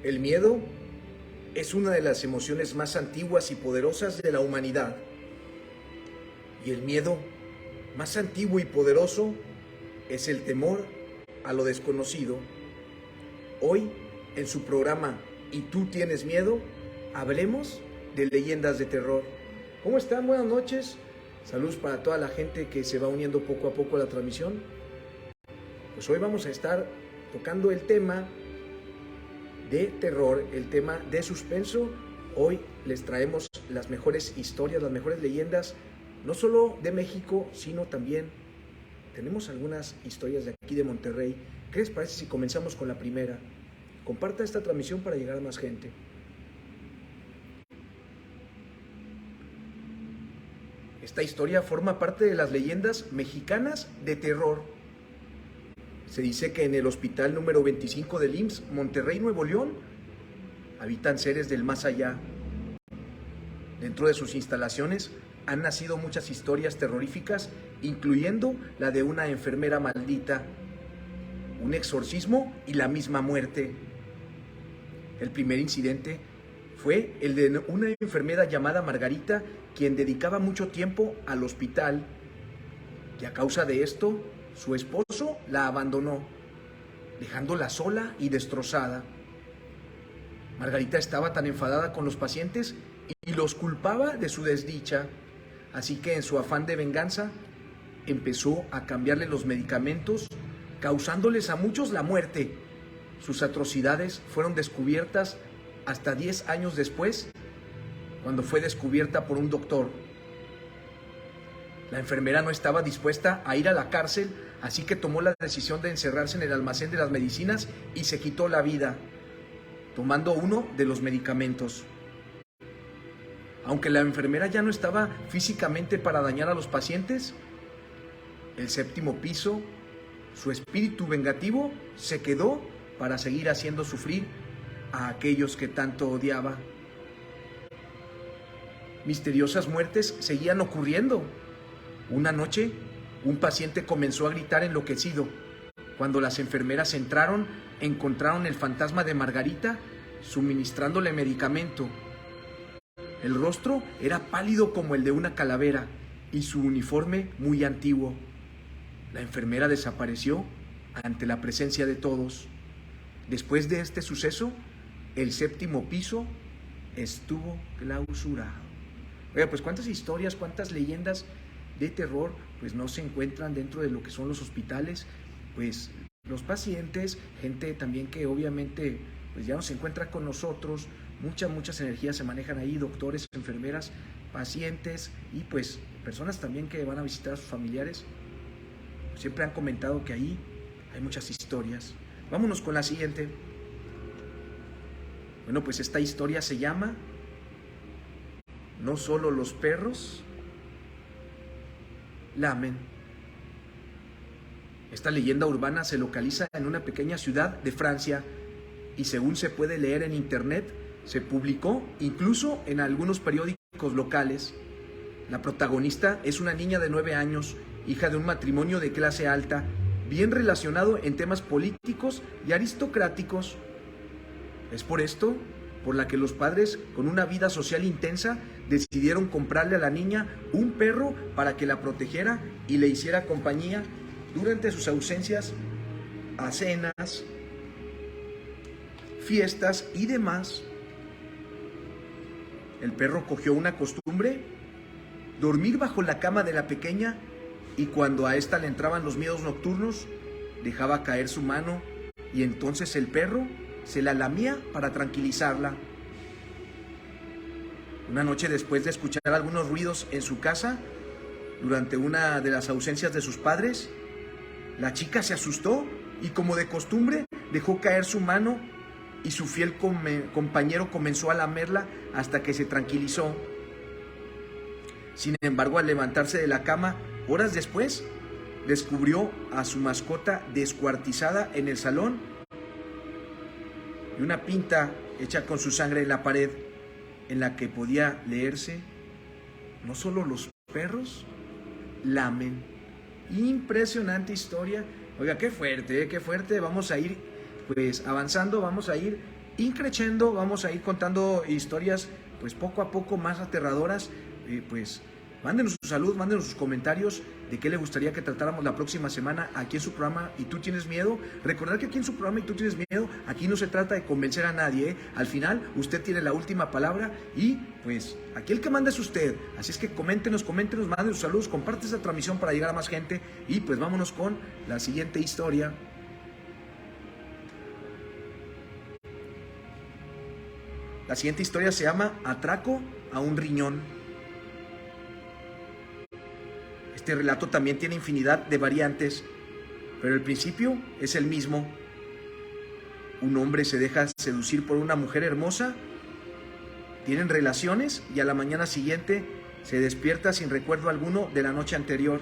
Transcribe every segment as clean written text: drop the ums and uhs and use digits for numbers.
El miedo es una de las emociones más antiguas y poderosas de la humanidad. Y el miedo más antiguo y poderoso es el temor a lo desconocido. Hoy, en su programa ¿Y tú tienes miedo?, hablemos de leyendas de terror. ¿Cómo están? Buenas noches. Saludos para toda la gente que se va uniendo poco a poco a la transmisión. Pues hoy vamos a estar tocando el tema de terror, el tema de suspenso. Hoy les traemos las mejores historias, las mejores leyendas, no solo de México, sino también tenemos algunas historias de aquí de Monterrey. ¿Qué les parece si comenzamos con la primera? Comparta esta transmisión para llegar a más gente. Esta historia forma parte de las leyendas mexicanas de terror. Se dice que en el hospital número 25 del IMSS, Monterrey, Nuevo León, habitan seres del más allá. Dentro de sus instalaciones han nacido muchas historias terroríficas, incluyendo la de una enfermera maldita, un exorcismo y la misma muerte. El primer incidente fue el de una enfermera llamada Margarita, quien dedicaba mucho tiempo al hospital, y a causa de esto, su esposo la abandonó, dejándola sola y destrozada. Margarita estaba tan enfadada con los pacientes y los culpaba de su desdicha, así que en su afán de venganza empezó a cambiarle los medicamentos, causándoles a muchos la muerte. Sus atrocidades fueron descubiertas hasta 10 años después, cuando fue descubierta por un doctor. La enfermera no estaba dispuesta a ir a la cárcel, así que tomó la decisión de encerrarse en el almacén de las medicinas y se quitó la vida, tomando uno de los medicamentos. Aunque la enfermera ya no estaba físicamente para dañar a los pacientes, el séptimo piso, su espíritu vengativo, se quedó para seguir haciendo sufrir a aquellos que tanto odiaba. Misteriosas muertes seguían ocurriendo. Una noche, un paciente comenzó a gritar enloquecido. Cuando las enfermeras entraron, encontraron el fantasma de Margarita suministrándole medicamento. El rostro era pálido como el de una calavera y su uniforme muy antiguo. La enfermera desapareció ante la presencia de todos. Después de este suceso, el séptimo piso estuvo clausurado. Oiga, pues cuántas historias, cuántas leyendas de terror pues no se encuentran dentro de lo que son los hospitales. Pues los pacientes, gente también que obviamente pues ya no se encuentra con nosotros, muchas energías se manejan ahí, doctores, enfermeras, pacientes y pues personas también que van a visitar a sus familiares. Siempre han comentado que ahí hay muchas historias. Vámonos con la siguiente. Bueno, pues esta historia se llama No solo los perros lamen. Esta leyenda urbana se localiza en una pequeña ciudad de Francia y según se puede leer en internet, se publicó incluso en algunos periódicos locales. La protagonista es una niña de 9 años, hija de un matrimonio de clase alta, bien relacionado en temas políticos y aristocráticos. Es por esto por la que los padres, con una vida social intensa, decidieron comprarle a la niña un perro para que la protegiera y le hiciera compañía durante sus ausencias a cenas, fiestas y demás. El perro cogió una costumbre: dormir bajo la cama de la pequeña, y cuando a esta le entraban los miedos nocturnos, dejaba caer su mano y entonces el perro se la lamía para tranquilizarla. Una noche, después de escuchar algunos ruidos en su casa, durante una de las ausencias de sus padres, la chica se asustó y, como de costumbre, dejó caer su mano y su fiel compañero comenzó a lamerla hasta que se tranquilizó. Sin embargo, al levantarse de la cama, horas después, descubrió a su mascota descuartizada en el salón y una pinta hecha con su sangre en la pared, en la que podía leerse: no solo los perros lamen. Impresionante historia. Oiga, qué fuerte, qué fuerte. Vamos a ir pues avanzando, vamos a ir increciendo, vamos a ir contando historias pues poco a poco más aterradoras. Pues mándenos su salud, mándenos sus comentarios de qué le gustaría que tratáramos la próxima semana aquí en su programa ¿Y tú tienes miedo? Recordar que aquí en su programa ¿Y tú tienes miedo? Aquí no se trata de convencer a nadie, ¿eh? Al final usted tiene la última palabra y pues aquí el que manda es usted. Así es que coméntenos, mándenos saludos, comparte esta transmisión para llegar a más gente y pues vámonos con la siguiente historia. La siguiente historia se llama Atraco a un riñón. Este relato también tiene infinidad de variantes, pero el principio es el mismo. Un hombre se deja seducir por una mujer hermosa, tienen relaciones y a la mañana siguiente se despierta sin recuerdo alguno de la noche anterior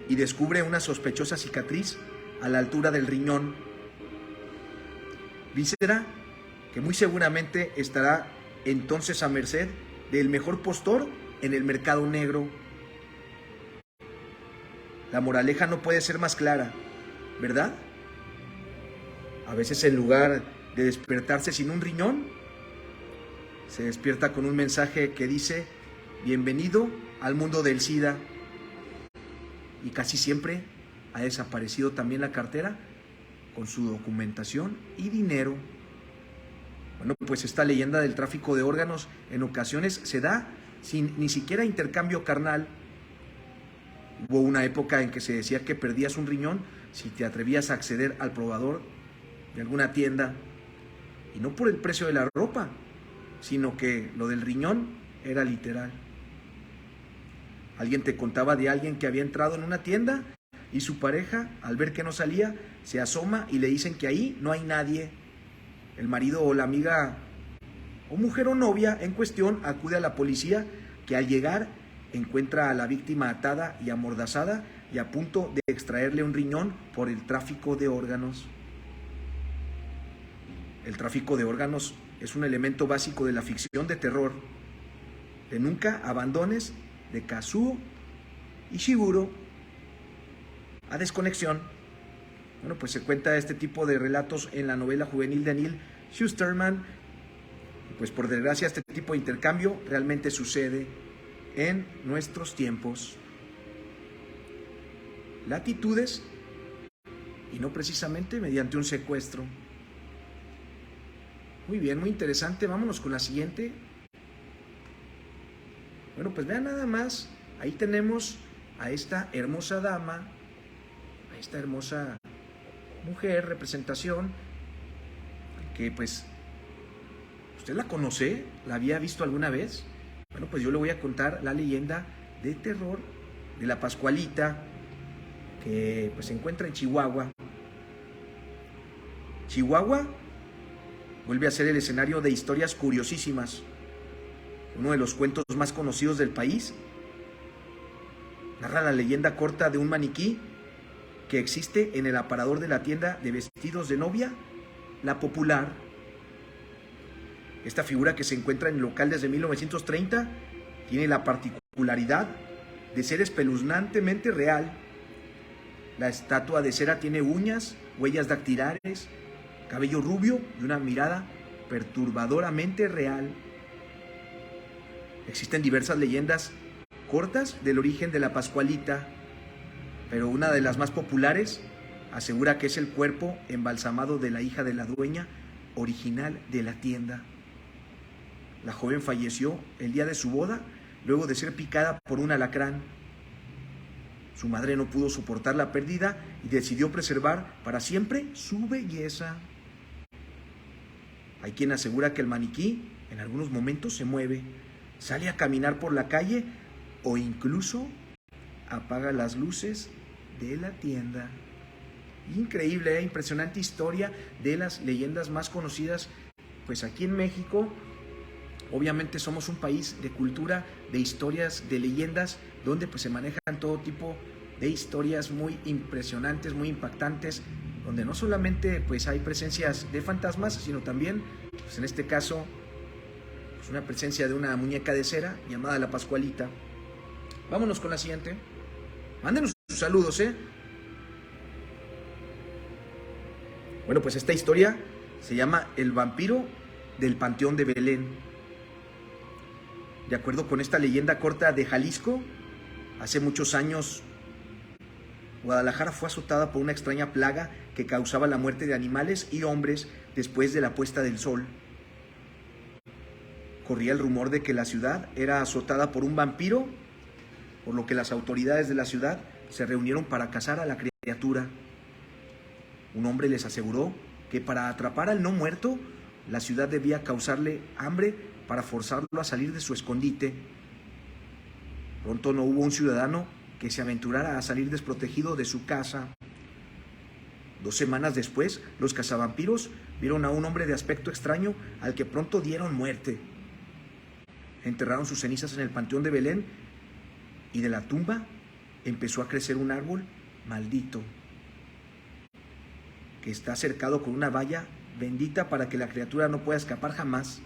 y descubre una sospechosa cicatriz a la altura del riñón. Víscera que muy seguramente estará entonces a merced del mejor postor en el mercado negro. La moraleja no puede ser más clara, ¿verdad? A veces en lugar de despertarse sin un riñón, se despierta con un mensaje que dice: bienvenido al mundo del SIDA. Y casi siempre ha desaparecido también la cartera con su documentación y dinero. Bueno, pues esta leyenda del tráfico de órganos en ocasiones se da sin ni siquiera intercambio carnal. Hubo una época en que se decía que perdías un riñón si te atrevías a acceder al probador de alguna tienda, y no por el precio de la ropa, sino que lo del riñón era literal. Alguien te contaba de alguien que había entrado en una tienda y su pareja, al ver que no salía, se asoma y le dicen que ahí no hay nadie. El marido o la amiga o mujer o novia en cuestión acude a la policía, que al llegar encuentra a la víctima atada y amordazada y a punto de extraerle un riñón por el tráfico de órganos. El tráfico de órganos es un elemento básico de la ficción de terror, de Nunca abandones, de Kazuo Ishiguro, a Desconexión. Bueno, pues se cuenta este tipo de relatos en la novela juvenil de Neal Shusterman. Pues por desgracia este tipo de intercambio realmente sucede en nuestros tiempos. Latitudes, y no precisamente mediante un secuestro. Muy bien, muy interesante. Vámonos con la siguiente. Bueno, pues vean nada más. Ahí tenemos a esta hermosa dama, a esta hermosa mujer, representación, que pues, ¿usted la conoce? ¿La había visto alguna vez? Bueno, pues yo le voy a contar la leyenda de terror de la Pascualita, que pues se encuentra en Chihuahua. Chihuahua vuelve a ser el escenario de historias curiosísimas. Uno de los cuentos más conocidos del país narra la leyenda corta de un maniquí que existe en el aparador de la tienda de vestidos de novia, La Popular. Esta figura, que se encuentra en el local desde 1930, tiene la particularidad de ser espeluznantemente real. La estatua de cera tiene uñas, huellas dactilares, cabello rubio y una mirada perturbadoramente real. Existen diversas leyendas cortas del origen de la Pascualita, pero una de las más populares asegura que es el cuerpo embalsamado de la hija de la dueña original de la tienda. La joven falleció el día de su boda luego de ser picada por un alacrán. Su madre no pudo soportar la pérdida y decidió preservar para siempre su belleza. Hay quien asegura que el maniquí en algunos momentos se mueve, sale a caminar por la calle o incluso apaga las luces de la tienda. Increíble, impresionante historia de las leyendas más conocidas pues aquí en México. Obviamente somos un país de cultura, de historias, de leyendas, donde pues se manejan todo tipo de historias muy impresionantes, muy impactantes, donde no solamente pues hay presencias de fantasmas, sino también, pues en este caso, pues una presencia de una muñeca de cera llamada la Pascualita. Vámonos con la siguiente. Mándenos sus saludos, Bueno, pues esta historia Se llama El vampiro del Panteón de Belén. De acuerdo con esta leyenda corta de Jalisco, hace muchos años Guadalajara fue azotada por una extraña plaga que causaba la muerte de animales y hombres después de la puesta del sol. Corría el rumor de que la ciudad era azotada por un vampiro, por lo que las autoridades de la ciudad se reunieron para cazar a la criatura. Un hombre les aseguró que para atrapar al no muerto, la ciudad debía causarle hambre para forzarlo a salir de su escondite. Pronto no hubo un ciudadano que se aventurara a salir desprotegido de su casa. 2 semanas después, los cazavampiros vieron a un hombre de aspecto extraño al que pronto dieron muerte. Enterraron sus cenizas en el Panteón de Belén y de la tumba empezó a crecer un árbol maldito que está cercado con una valla bendita para que la criatura no pueda escapar jamás.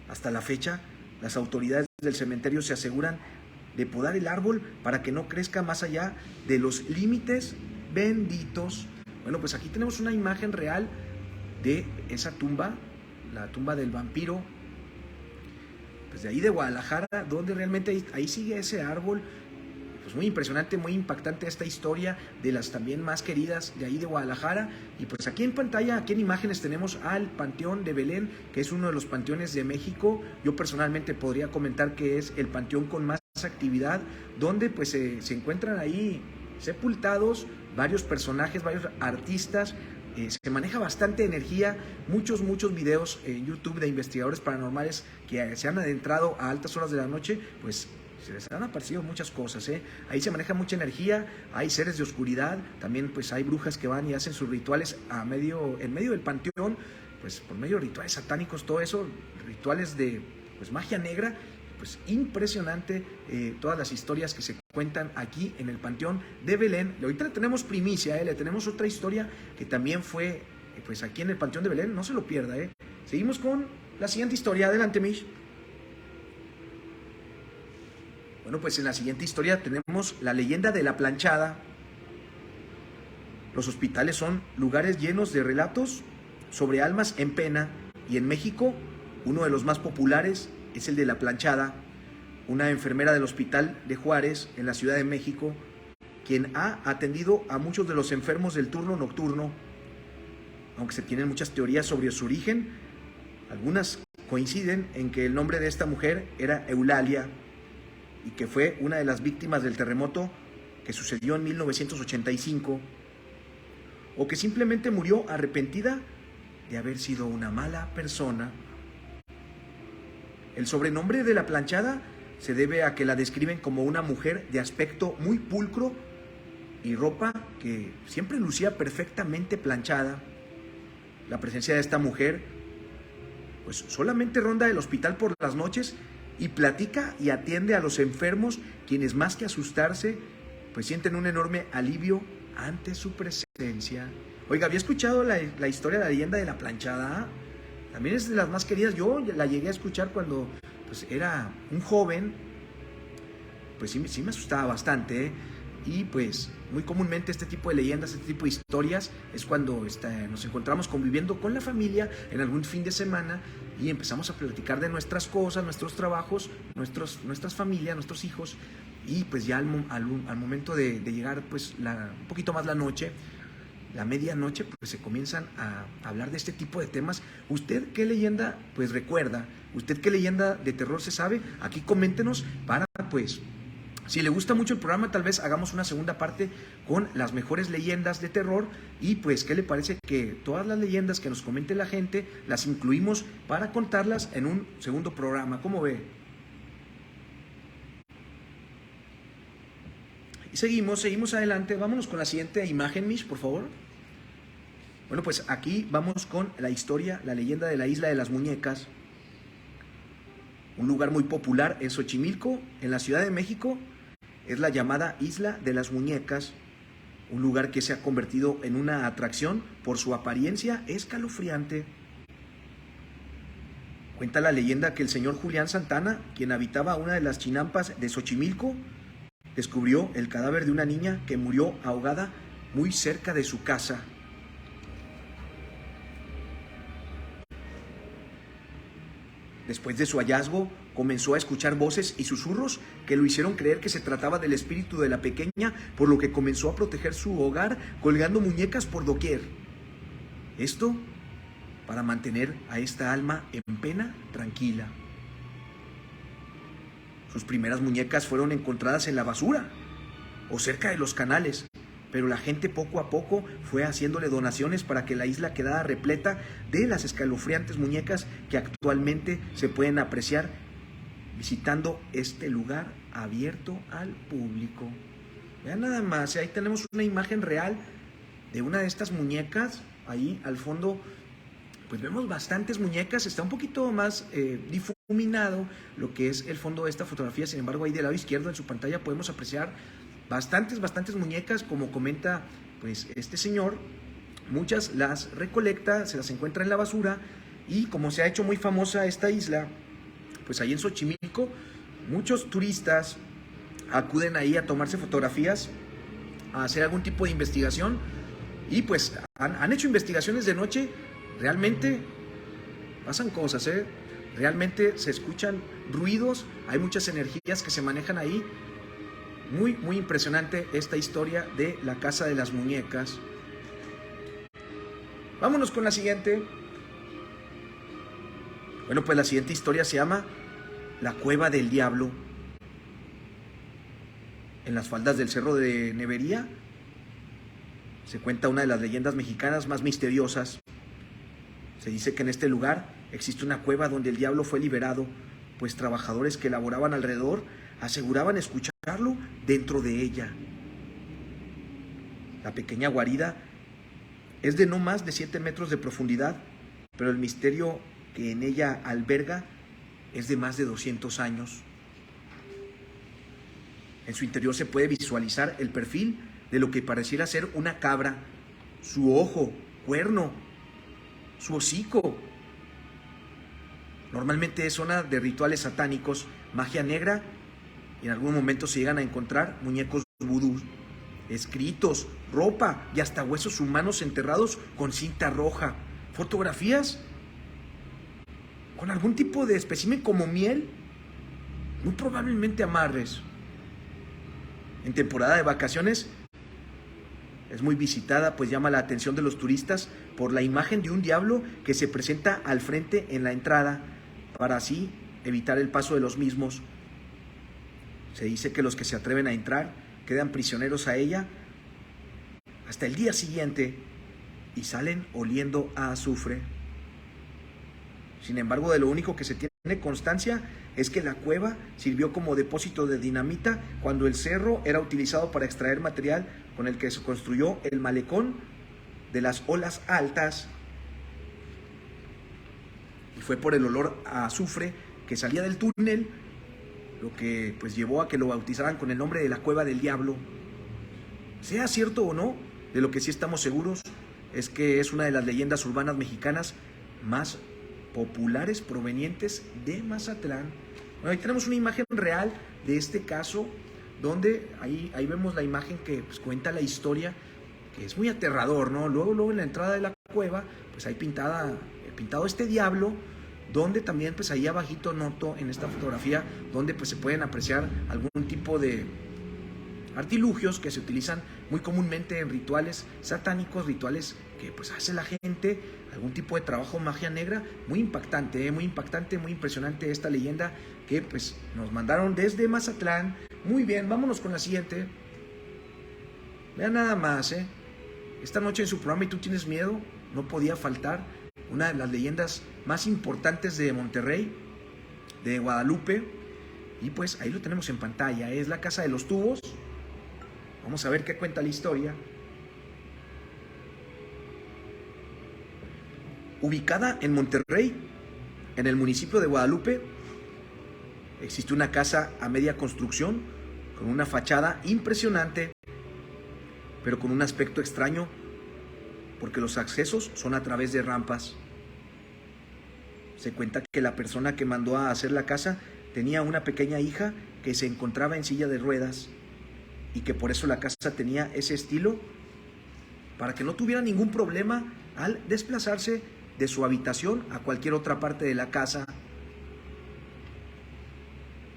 Hasta la fecha, las autoridades del cementerio se aseguran de podar el árbol para que no crezca más allá de los límites benditos. Bueno, pues aquí tenemos una imagen real de esa tumba, la tumba del vampiro, pues de ahí de Guadalajara, donde realmente ahí sigue ese árbol. Pues muy impresionante, muy impactante esta historia de las también más queridas de ahí de Guadalajara. Y pues aquí en pantalla, aquí en imágenes tenemos al Panteón de Belén, que es uno de los panteones de México. Yo personalmente podría comentar que es el panteón con más actividad, donde pues se encuentran ahí sepultados varios personajes, varios artistas. Se maneja bastante energía, muchos videos en YouTube de investigadores paranormales que se han adentrado a altas horas de la noche, pues se les han aparecido muchas cosas, Ahí se maneja mucha energía, hay seres de oscuridad, también pues hay brujas que van y hacen sus rituales en medio del panteón, pues por medio de rituales satánicos, todo eso, rituales de pues magia negra. Pues impresionante todas las historias que se cuentan aquí en el Panteón de Belén. Y ahorita le tenemos primicia, le tenemos otra historia que también fue pues aquí en el Panteón de Belén, no se lo pierda. Seguimos con la siguiente historia, adelante Mish. Bueno, pues en la siguiente historia tenemos la leyenda de la planchada. Los hospitales son lugares llenos de relatos sobre almas en pena, y en México uno de los más populares es el de la planchada, una enfermera del Hospital de Juárez en la Ciudad de México, quien ha atendido a muchos de los enfermos del turno nocturno. Aunque se tienen muchas teorías sobre su origen, algunas coinciden en que el nombre de esta mujer era Eulalia y que fue una de las víctimas del terremoto que sucedió en 1985, o que simplemente murió arrepentida de haber sido una mala persona. El sobrenombre de la planchada se debe a que la describen como una mujer de aspecto muy pulcro y ropa que siempre lucía perfectamente planchada. La presencia de esta mujer pues solamente ronda el hospital por las noches y platica y atiende a los enfermos, quienes más que asustarse pues sienten un enorme alivio ante su presencia. Oiga, ¿había escuchado la historia de la leyenda de la planchada? También es de las más queridas. Yo la llegué a escuchar cuando pues era un joven. Pues sí me asustaba bastante, Y pues muy comúnmente este tipo de leyendas, este tipo de historias es cuando nos encontramos conviviendo con la familia en algún fin de semana y empezamos a platicar de nuestras cosas, nuestros trabajos, nuestras familias, nuestros hijos, y pues ya al momento de llegar pues un poquito más la noche, la medianoche, pues se comienzan a hablar de este tipo de temas. ¿Usted qué leyenda pues recuerda? ¿Usted qué leyenda de terror se sabe? Aquí coméntenos para pues, si le gusta mucho el programa, tal vez hagamos una segunda parte con las mejores leyendas de terror. Y pues, ¿qué le parece que todas las leyendas que nos comente la gente las incluimos para contarlas en un segundo programa? ¿Cómo ve? Y seguimos adelante. Vámonos con la siguiente imagen, Mish, por favor. Bueno, pues aquí vamos con la historia, la leyenda de la Isla de las Muñecas. Un lugar muy popular en Xochimilco, en la Ciudad de México, es la llamada Isla de las Muñecas, un lugar que se ha convertido en una atracción por su apariencia escalofriante. Cuenta la leyenda que el señor Julián Santana, quien habitaba una de las chinampas de Xochimilco, descubrió el cadáver de una niña que murió ahogada muy cerca de su casa. Después de su hallazgo, comenzó a escuchar voces y susurros que lo hicieron creer que se trataba del espíritu de la pequeña, por lo que comenzó a proteger su hogar colgando muñecas por doquier. Esto para mantener a esta alma en pena tranquila. Sus primeras muñecas fueron encontradas en la basura o cerca de los canales, pero la gente poco a poco fue haciéndole donaciones para que la isla quedara repleta de las escalofriantes muñecas que actualmente se pueden apreciar visitando este lugar abierto al público. Vean nada más, ahí tenemos una imagen real de una de estas muñecas. Ahí al fondo pues vemos bastantes muñecas, está un poquito más difuminado lo que es el fondo de esta fotografía. Sin embargo, ahí del lado izquierdo en su pantalla podemos apreciar bastantes muñecas, como comenta pues este señor. Muchas las recolecta, se las encuentra en la basura, y como se ha hecho muy famosa esta isla, pues ahí en Xochimilco muchos turistas acuden ahí a tomarse fotografías, a hacer algún tipo de investigación, y pues han hecho investigaciones de noche. Realmente pasan cosas, realmente se escuchan ruidos, hay muchas energías que se manejan ahí. Muy impresionante esta historia de la Casa de las Muñecas. Vámonos con la siguiente. Bueno, pues la siguiente historia se llama La Cueva del Diablo. En las faldas del Cerro de Nevería se cuenta una de las leyendas mexicanas más misteriosas. Se dice que en este lugar existe una cueva donde el diablo fue liberado, pues trabajadores que laboraban alrededor aseguraban escucharlo dentro de ella. La pequeña guarida es de no más de 7 metros de profundidad, pero el misterio que en ella alberga es de más de 200 años. En su interior se puede visualizar el perfil de lo que pareciera ser una cabra, su ojo, cuerno, su hocico. Normalmente es zona de rituales satánicos, magia negra, y en algún momento se llegan a encontrar muñecos vudú, escritos, ropa y hasta huesos humanos enterrados con cinta roja, fotografías con algún tipo de espécimen como miel, muy probablemente amarres. En temporada de vacaciones es muy visitada, pues llama la atención de los turistas por la imagen de un diablo que se presenta al frente en la entrada, para así evitar el paso de los mismos. Se dice que los que se atreven a entrar quedan prisioneros a ella hasta el día siguiente y salen oliendo a azufre. Sin embargo, de lo único que se tiene constancia es que la cueva sirvió como depósito de dinamita cuando el cerro era utilizado para extraer material con el que se construyó el malecón de las olas altas. Y fue por el olor a azufre que salía del túnel lo que pues llevó a que lo bautizaran con el nombre de la Cueva del Diablo. Sea cierto o no, de lo que sí estamos seguros es que es una de las leyendas urbanas mexicanas más populares provenientes de Mazatlán. Bueno, ahí tenemos una imagen real de este caso, donde ahí vemos la imagen que pues cuenta la historia, que es muy aterrador, ¿no? Luego en la entrada de la cueva, pues hay pintado este diablo, donde también pues ahí abajito noto en esta fotografía, donde pues se pueden apreciar algún tipo de artilugios que se utilizan muy comúnmente en rituales satánicos, rituales que pues hace la gente, algún tipo de trabajo, magia negra. Muy impactante, muy impresionante esta leyenda que pues nos mandaron desde Mazatlán. Muy bien, vámonos con la siguiente. Vean nada más, esta noche en su programa ¿Y tú tienes miedo? No podía faltar una de las leyendas más importantes de Monterrey, de Guadalupe, y pues ahí lo tenemos en pantalla, es la Casa de los Tubos. Vamos a ver qué cuenta la historia. Ubicada en Monterrey, en el municipio de Guadalupe, existe una casa a media construcción con una fachada impresionante, pero con un aspecto extraño porque los accesos son a través de rampas. Se cuenta que la persona que mandó a hacer la casa tenía una pequeña hija que se encontraba en silla de ruedas y que por eso la casa tenía ese estilo, para que no tuviera ningún problema al desplazarse de su habitación a cualquier otra parte de la casa.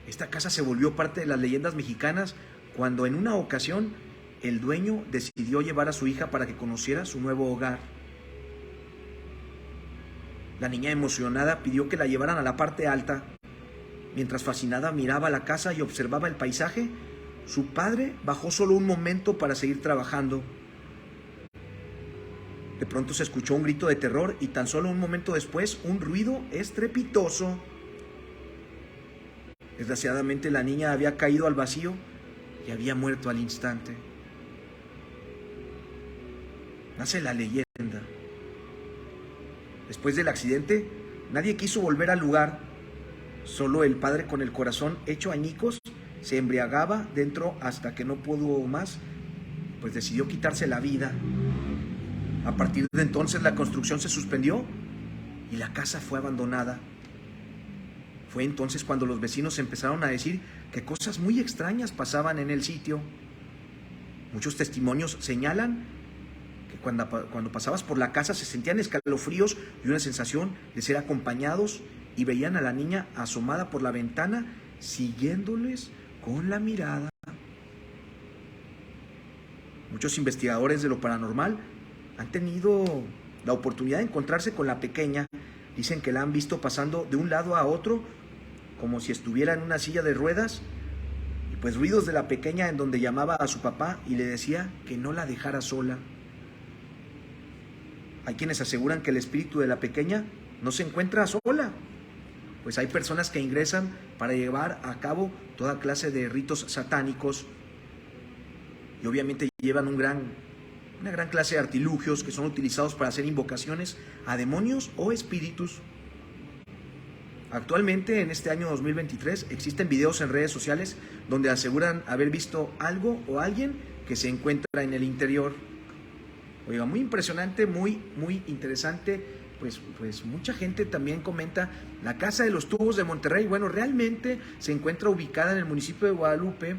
Esta casa se volvió parte de las leyendas mexicanas cuando en una ocasión el dueño decidió llevar a su hija para que conociera su nuevo hogar. La niña emocionada pidió que la llevaran a la parte alta. Mientras fascinada miraba la casa y observaba el paisaje, su padre bajó solo un momento para seguir trabajando. De pronto se escuchó un grito de terror y tan solo un momento después un ruido estrepitoso. Desgraciadamente la niña había caído al vacío y había muerto al instante. Nace la leyenda. Después del accidente, nadie quiso volver al lugar. Solo el padre, con el corazón hecho añicos, se embriagaba dentro hasta que no pudo más, pues decidió quitarse la vida. A partir de entonces la construcción se suspendió y la casa fue abandonada. Fue entonces cuando los vecinos empezaron a decir que cosas muy extrañas pasaban en el sitio. Muchos testimonios señalan que cuando pasabas por la casa se sentían escalofríos y una sensación de ser acompañados, y veían a la niña asomada por la ventana siguiéndoles con la mirada. Muchos investigadores de lo paranormal han tenido la oportunidad de encontrarse con la pequeña. Dicen que la han visto pasando de un lado a otro como si estuviera en una silla de ruedas, y pues ruidos de la pequeña en donde llamaba a su papá y le decía que no la dejara sola. Hay quienes aseguran que el espíritu de la pequeña no se encuentra sola, pues hay personas que ingresan para llevar a cabo toda clase de ritos satánicos y obviamente llevan una gran clase de artilugios que son utilizados para hacer invocaciones a demonios o espíritus. Actualmente, en este año 2023, existen videos en redes sociales donde aseguran haber visto algo o alguien que se encuentra en el interior. Oiga, muy impresionante, muy interesante. Pues mucha gente también comenta la Casa de los Tubos de Monterrey. Bueno, realmente se encuentra ubicada en el municipio de Guadalupe.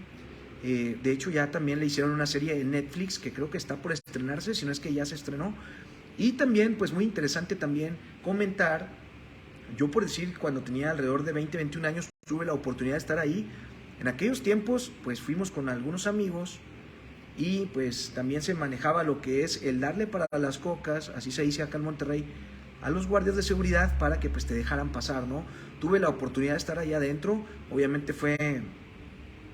De hecho, ya también le hicieron una serie en Netflix que creo que está por estrenarse, si no es que ya se estrenó. Y también, pues muy interesante también comentar, yo por decir, cuando tenía alrededor de 20, 21 años, tuve la oportunidad de estar ahí. En aquellos tiempos, pues fuimos con algunos amigos y pues también se manejaba lo que es el darle para las cocas, así se dice acá en Monterrey, a los guardias de seguridad para que pues te dejaran pasar, ¿no? Tuve la oportunidad de estar allá adentro, obviamente fue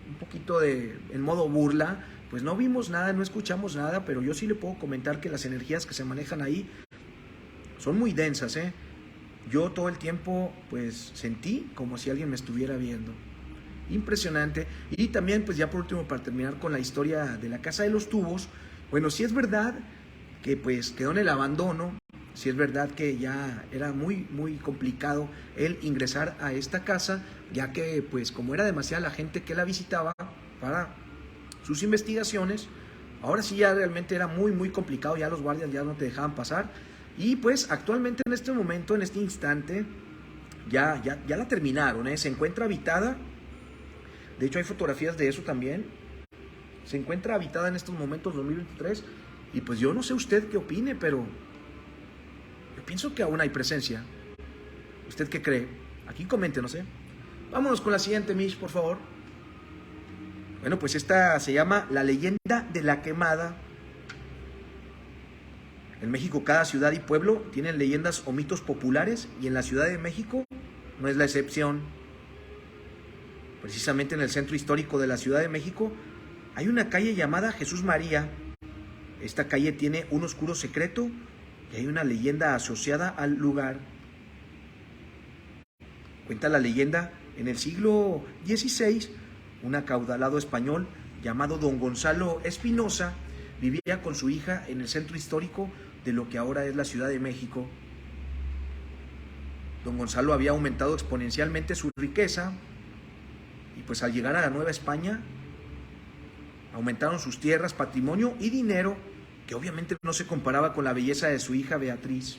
un poquito en modo burla, pues no vimos nada, no escuchamos nada, pero yo sí le puedo comentar que las energías que se manejan ahí son muy densas, ¿eh? Yo todo el tiempo pues sentí como si alguien me estuviera viendo. Impresionante. Y también pues ya por último, para terminar con la historia de la Casa de los Tubos, bueno, sí es verdad que pues quedó en el abandono. Sí es verdad que ya era muy complicado el ingresar a esta casa, ya que pues como era demasiada la gente que la visitaba para sus investigaciones, ahora sí ya realmente era muy complicado, ya los guardias ya no te dejaban pasar. Y pues actualmente en este momento, en este instante, ya la terminaron, ¿eh? Se encuentra habitada, de hecho hay fotografías de eso también, se encuentra habitada en estos momentos 2023, y pues yo no sé usted qué opine, pero pienso que aún hay presencia. ¿Usted qué cree? Aquí coméntenos, ¿eh? Vámonos con la siguiente, Mish, por favor. Bueno, pues esta se llama La Leyenda de la Quemada. En México, cada ciudad y pueblo tienen leyendas o mitos populares, y en la Ciudad de México no es la excepción. Precisamente en el centro histórico de la Ciudad de México hay una calle llamada Jesús María. Esta calle tiene un oscuro secreto y hay una leyenda asociada al lugar. Cuenta la leyenda, en el siglo XVI, un acaudalado español llamado don Gonzalo Espinosa vivía con su hija en el centro histórico de lo que ahora es la Ciudad de México. Don Gonzalo había aumentado exponencialmente su riqueza y pues al llegar a la Nueva España aumentaron sus tierras, patrimonio y dinero, que obviamente no se comparaba con la belleza de su hija Beatriz.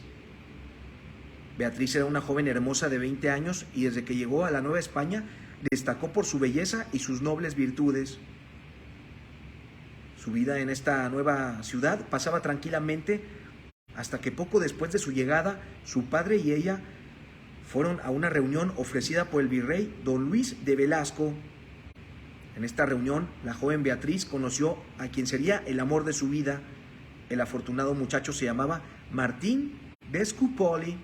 Beatriz era una joven hermosa de 20 años y desde que llegó a la Nueva España destacó por su belleza y sus nobles virtudes. Su vida en esta nueva ciudad pasaba tranquilamente hasta que poco después de su llegada, su padre y ella fueron a una reunión ofrecida por el virrey don Luis de Velasco. En esta reunión, la joven Beatriz conoció a quien sería el amor de su vida. El afortunado muchacho se llamaba Martín de Scupoli.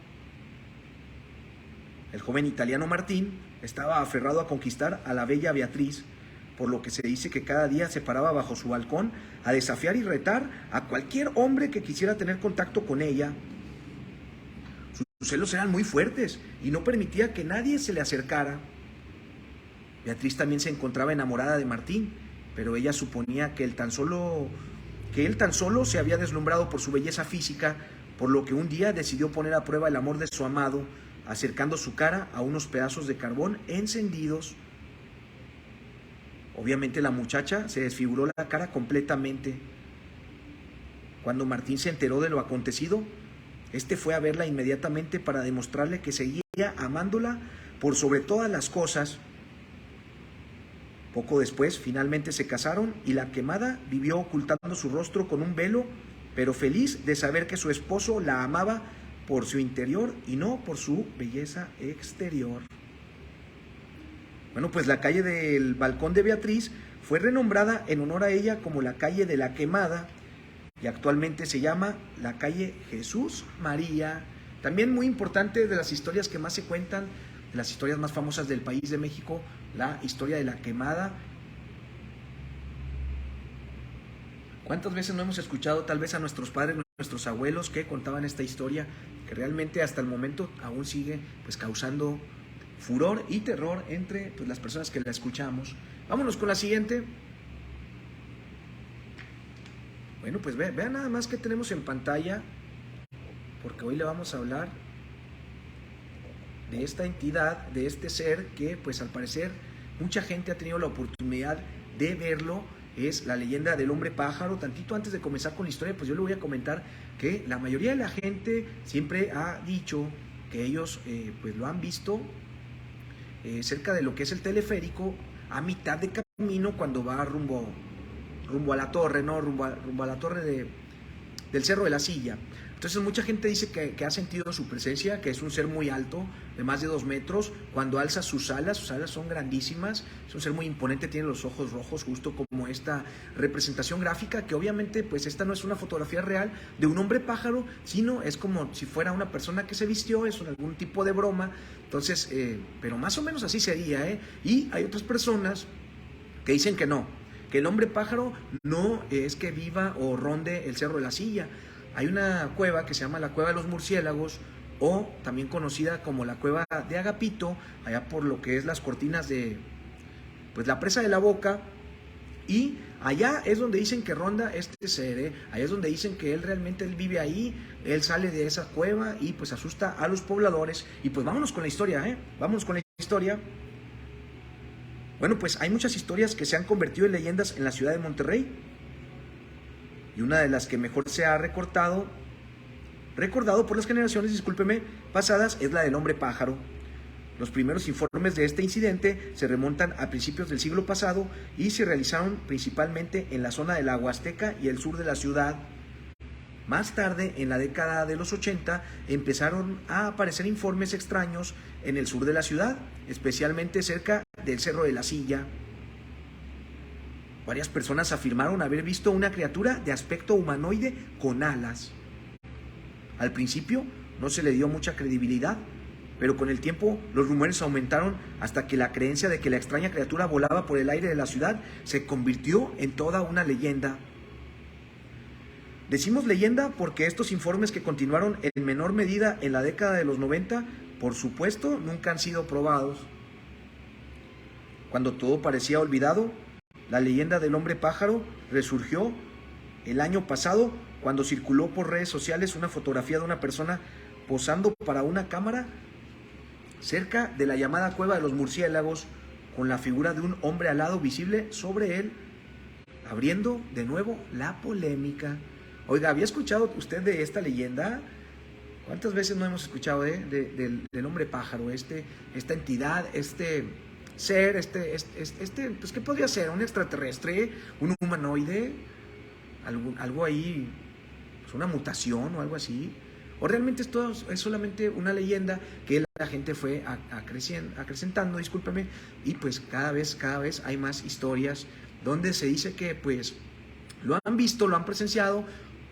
El joven italiano Martín estaba aferrado a conquistar a la bella Beatriz, por lo que se dice que cada día se paraba bajo su balcón a desafiar y retar a cualquier hombre que quisiera tener contacto con ella. Sus celos eran muy fuertes y no permitía que nadie se le acercara. Beatriz también se encontraba enamorada de Martín, pero ella suponía que él tan solo se había deslumbrado por su belleza física, por lo que un día decidió poner a prueba el amor de su amado, acercando su cara a unos pedazos de carbón encendidos. Obviamente la muchacha se desfiguró la cara completamente. Cuando Martín se enteró de lo acontecido, este fue a verla inmediatamente para demostrarle que seguía amándola por sobre todas las cosas. Poco después, finalmente se casaron y la quemada vivió ocultando su rostro con un velo, pero feliz de saber que su esposo la amaba por su interior y no por su belleza exterior. Bueno, pues la calle del Balcón de Beatriz fue renombrada en honor a ella como la calle de la Quemada y actualmente se llama la calle Jesús María. También muy importante, de las historias que más se cuentan, de las historias más famosas del país de México, la historia de la Quemada. ¿Cuántas veces no hemos escuchado tal vez a nuestros padres, nuestros abuelos que contaban esta historia, que realmente hasta el momento aún sigue pues causando furor y terror entre pues las personas que la escuchamos? Vámonos con la siguiente. Bueno, pues vean nada más que tenemos en pantalla, porque hoy le vamos a hablar de esta entidad, de este ser que pues al parecer mucha gente ha tenido la oportunidad de verlo. Es la leyenda del hombre pájaro. Tantito antes de comenzar con la historia, pues yo le voy a comentar que la mayoría de la gente siempre ha dicho que ellos pues lo han visto cerca de lo que es el teleférico, a mitad de camino cuando va rumbo a la torre, ¿no? Rumbo a la torre del Cerro de la Silla. Entonces mucha gente dice que ha sentido su presencia, que es un ser muy alto, de más de 2 metros, cuando alza sus alas son grandísimas, es un ser muy imponente, tiene los ojos rojos, justo como esta representación gráfica, que obviamente pues esta no es una fotografía real de un hombre pájaro, sino es como si fuera una persona que se vistió, es algún tipo de broma. Entonces, pero más o menos así sería, y hay otras personas que dicen que no, que el hombre pájaro no es que viva o ronde el Cerro de la Silla. Hay una cueva que se llama la Cueva de los Murciélagos, o también conocida como la Cueva de Agapito, allá por lo que es las cortinas de pues la Presa de la Boca, y allá es donde dicen que ronda este ser, allá es donde dicen que él realmente vive ahí, él sale de esa cueva y pues asusta a los pobladores. Y pues vámonos con la historia, vámonos con la historia. Bueno, pues hay muchas historias que se han convertido en leyendas en la ciudad de Monterrey, y una de las que mejor se ha recordado por las generaciones, pasadas, es la del hombre pájaro. Los primeros informes de este incidente se remontan a principios del siglo pasado y se realizaron principalmente en la zona de la Huasteca y el sur de la ciudad. Más tarde, en la década de los 80, empezaron a aparecer informes extraños en el sur de la ciudad, especialmente cerca del Cerro de la Silla. Varias personas afirmaron haber visto una criatura de aspecto humanoide con alas. Al principio no se le dio mucha credibilidad, pero con el tiempo los rumores aumentaron hasta que la creencia de que la extraña criatura volaba por el aire de la ciudad se convirtió en toda una leyenda. Decimos leyenda porque estos informes, que continuaron en menor medida en la década de los 90, por supuesto nunca han sido probados. Cuando todo parecía olvidado, la leyenda del hombre pájaro resurgió el año pasado, cuando circuló por redes sociales una fotografía de una persona posando para una cámara cerca de la llamada Cueva de los Murciélagos, con la figura de un hombre alado visible sobre él, abriendo de nuevo la polémica. Oiga, ¿había escuchado usted de esta leyenda? ¿Cuántas veces no hemos escuchado del hombre pájaro, esta entidad, este ser, pues ¿qué podría ser? ¿Un extraterrestre? ¿Un humanoide? ¿Algo ahí? Pues una mutación o algo así. o realmente esto es solamente una leyenda que la gente fue acrecentando, discúlpeme, y pues cada vez hay más historias donde se dice que pues lo han visto, lo han presenciado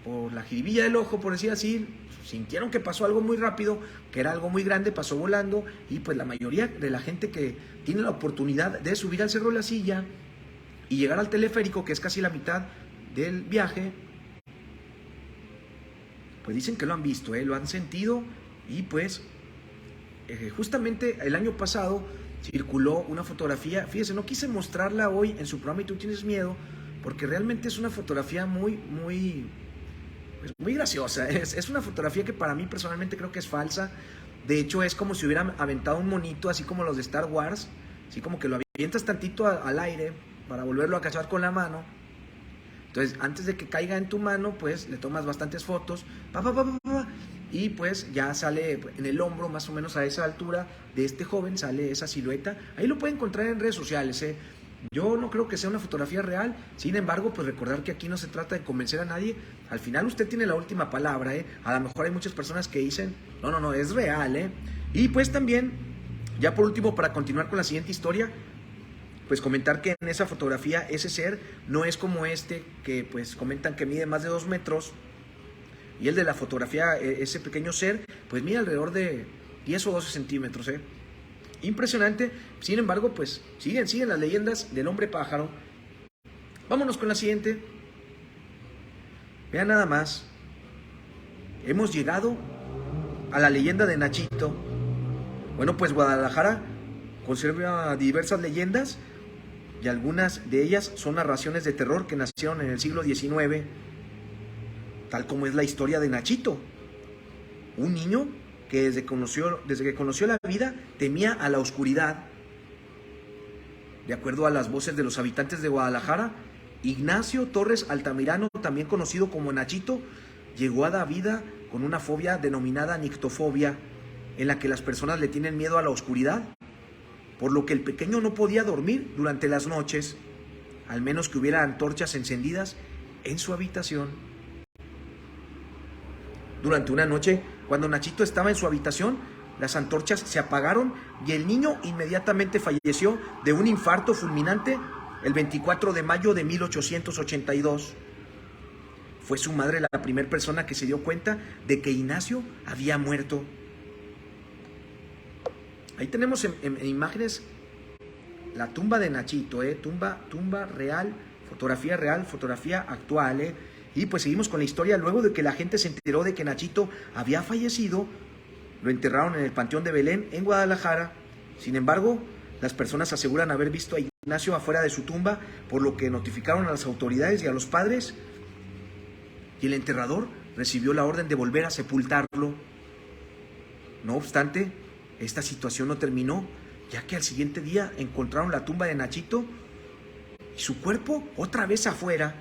por la jiribilla del ojo, por decir así, sintieron que pasó algo muy rápido, que era algo muy grande, pasó volando, y pues la mayoría de la gente que tiene la oportunidad de subir al Cerro de la Silla y llegar al teleférico, que es casi la mitad del viaje, pues dicen que lo han visto, lo han sentido, y pues justamente el año pasado circuló una fotografía, fíjese, no quise mostrarla hoy en su programa Y Tú Tienes Miedo, porque realmente es una fotografía muy graciosa. Es una fotografía que para mí personalmente creo que es falsa. De hecho es como si hubieran aventado un monito, así como los de Star Wars, así como que lo avientas tantito al aire para volverlo a cachar con la mano. Entonces antes de que caiga en tu mano, pues le tomas bastantes fotos, y pues ya sale en el hombro, más o menos a esa altura de este joven, sale esa silueta. Ahí lo pueden encontrar en redes sociales. Yo no creo que sea una fotografía real, sin embargo, pues recordar que aquí no se trata de convencer a nadie. Al final usted tiene la última palabra, A lo mejor hay muchas personas que dicen, no, es real, Y pues también, ya por último, para continuar con la siguiente historia, pues comentar que en esa fotografía ese ser no es como este, que pues comentan que mide más de 2 metros, y el de la fotografía, ese pequeño ser, pues mide alrededor de 10 o 12 centímetros, Impresionante. Sin embargo, pues siguen las leyendas del hombre pájaro. Vámonos con la siguiente. Vean nada más. Hemos llegado a la leyenda de Nachito. Bueno, pues Guadalajara conserva diversas leyendas, y algunas de ellas son narraciones de terror que nacieron en el siglo XIX, tal como es la historia de Nachito, un niño que desde que conoció la vida temía a la oscuridad. De acuerdo a las voces de los habitantes de Guadalajara, Ignacio Torres Altamirano, también conocido como Nachito, llegó a la vida con una fobia denominada nictofobia, en la que las personas le tienen miedo a la oscuridad, por lo que el pequeño no podía dormir durante las noches, al menos que hubiera antorchas encendidas en su habitación. Durante una noche, cuando Nachito estaba en su habitación, las antorchas se apagaron y el niño inmediatamente falleció de un infarto fulminante el 24 de mayo de 1882. Fue su madre la primera persona que se dio cuenta de que Ignacio había muerto. Ahí tenemos en imágenes la tumba de Nachito, tumba real, fotografía actual, Y pues seguimos con la historia. Luego de que la gente se enteró de que Nachito había fallecido, lo enterraron en el Panteón de Belén, en Guadalajara. Sin embargo, las personas aseguran haber visto a Ignacio afuera de su tumba, por lo que notificaron a las autoridades y a los padres, y el enterrador recibió la orden de volver a sepultarlo. No obstante, esta situación no terminó, ya que al siguiente día encontraron la tumba de Nachito y su cuerpo otra vez afuera,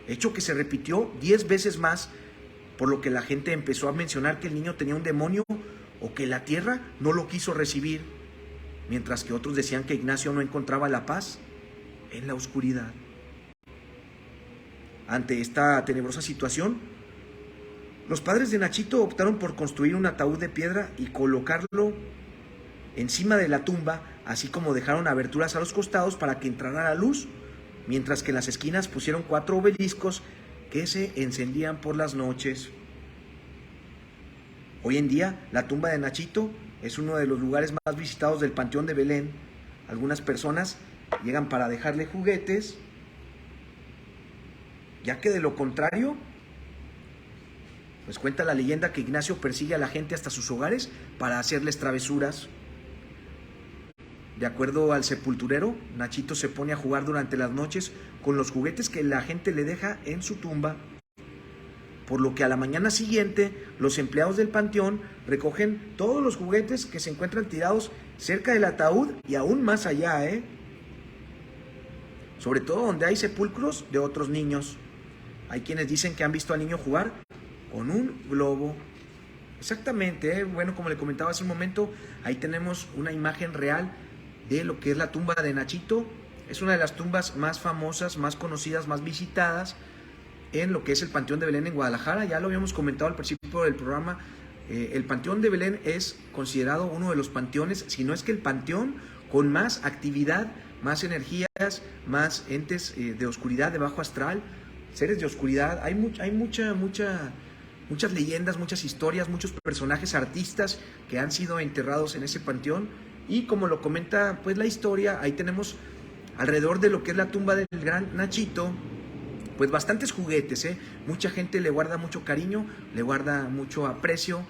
hecho que se repitió 10 veces más, por lo que la gente empezó a mencionar que el niño tenía un demonio o que la tierra no lo quiso recibir, mientras que otros decían que Ignacio no encontraba la paz en la oscuridad. Ante esta tenebrosa situación, los padres de Nachito optaron por construir un ataúd de piedra y colocarlo encima de la tumba, así como dejaron aberturas a los costados para que entrara la luz, mientras que en las esquinas pusieron 4 obeliscos que se encendían por las noches. Hoy en día, la tumba de Nachito es uno de los lugares más visitados del Panteón de Belén. Algunas personas llegan para dejarle juguetes, ya que de lo contrario, pues cuenta la leyenda que Ignacio persigue a la gente hasta sus hogares para hacerles travesuras. De acuerdo al sepulturero, Nachito se pone a jugar durante las noches con los juguetes que la gente le deja en su tumba, por lo que a la mañana siguiente los empleados del panteón recogen todos los juguetes que se encuentran tirados cerca del ataúd y aún más allá, sobre todo donde hay sepulcros de otros niños. Hay quienes dicen que han visto al niño jugar con un globo. Exactamente, bueno, como le comentaba hace un momento, ahí tenemos una imagen real de lo que es la tumba de Nachito. Es una de las tumbas más famosas, más conocidas, más visitadas en lo que es el Panteón de Belén en Guadalajara. Ya lo habíamos comentado al principio del programa el Panteón de Belén es considerado uno de los panteones, si no es que el panteón con más actividad, más energías, más entes de oscuridad, de bajo astral, seres de oscuridad. Hay muchas leyendas, muchas historias, muchos personajes, artistas que han sido enterrados en ese panteón. Y como lo comenta pues la historia, ahí tenemos alrededor de lo que es la tumba del gran Nachito, pues bastantes juguetes, ¿eh? Mucha gente le guarda mucho cariño, le guarda mucho aprecio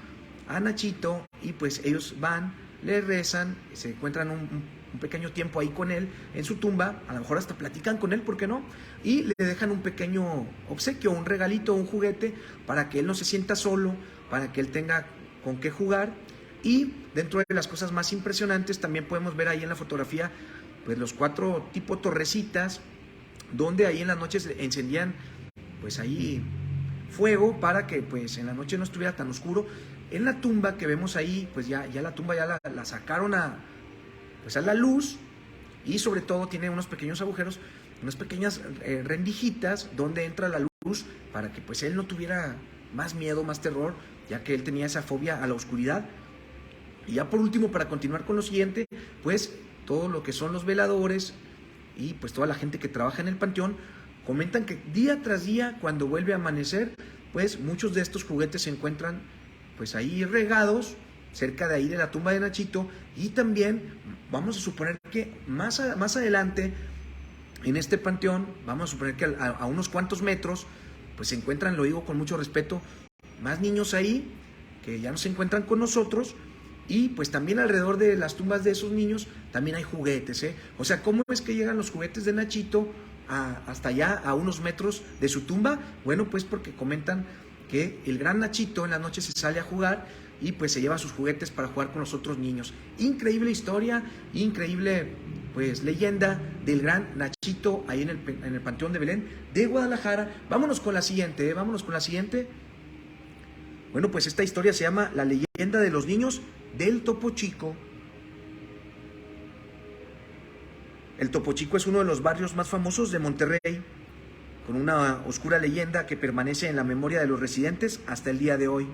a Nachito, y pues ellos van, le rezan, se encuentran un pequeño tiempo ahí con él en su tumba, a lo mejor hasta platican con él, ¿por qué no? Y le dejan un pequeño obsequio, un regalito, un juguete, para que él no se sienta solo, para que él tenga con qué jugar. Y dentro de las cosas más impresionantes también podemos ver ahí en la fotografía pues los 4 tipo torrecitas, donde ahí en las noches encendían pues ahí fuego para que pues en la noche no estuviera tan oscuro. En la tumba que vemos ahí, pues ya la tumba ya la sacaron a la luz, y sobre todo tiene unos pequeños agujeros, unas pequeñas rendijitas donde entra la luz para que pues él no tuviera más miedo, más terror, ya que él tenía esa fobia a la oscuridad. Y ya por último, para continuar con lo siguiente, pues todo lo que son los veladores y pues toda la gente que trabaja en el panteón comentan que día tras día, cuando vuelve a amanecer, pues muchos de estos juguetes se encuentran pues ahí regados cerca de ahí de la tumba de Nachito. Y también vamos a suponer que más adelante en este panteón, vamos a suponer que a unos cuantos metros, pues se encuentran, lo digo con mucho respeto, más niños ahí que ya no se encuentran con nosotros. Y pues también alrededor de las tumbas de esos niños también hay juguetes, ¿eh? O sea, ¿cómo es que llegan los juguetes de Nachito hasta allá, a unos metros de su tumba? Bueno, pues porque comentan que el gran Nachito en la noche se sale a jugar y pues se lleva sus juguetes para jugar con los otros niños. Increíble historia, increíble pues leyenda del gran Nachito ahí en el Panteón de Belén de Guadalajara. Vámonos con la siguiente, ¿eh? Vámonos con la siguiente. Bueno, pues esta historia se llama La leyenda de los niños del Topo Chico. El Topo Chico es uno de los barrios más famosos de Monterrey, con una oscura leyenda que permanece en la memoria de los residentes hasta el día de hoy.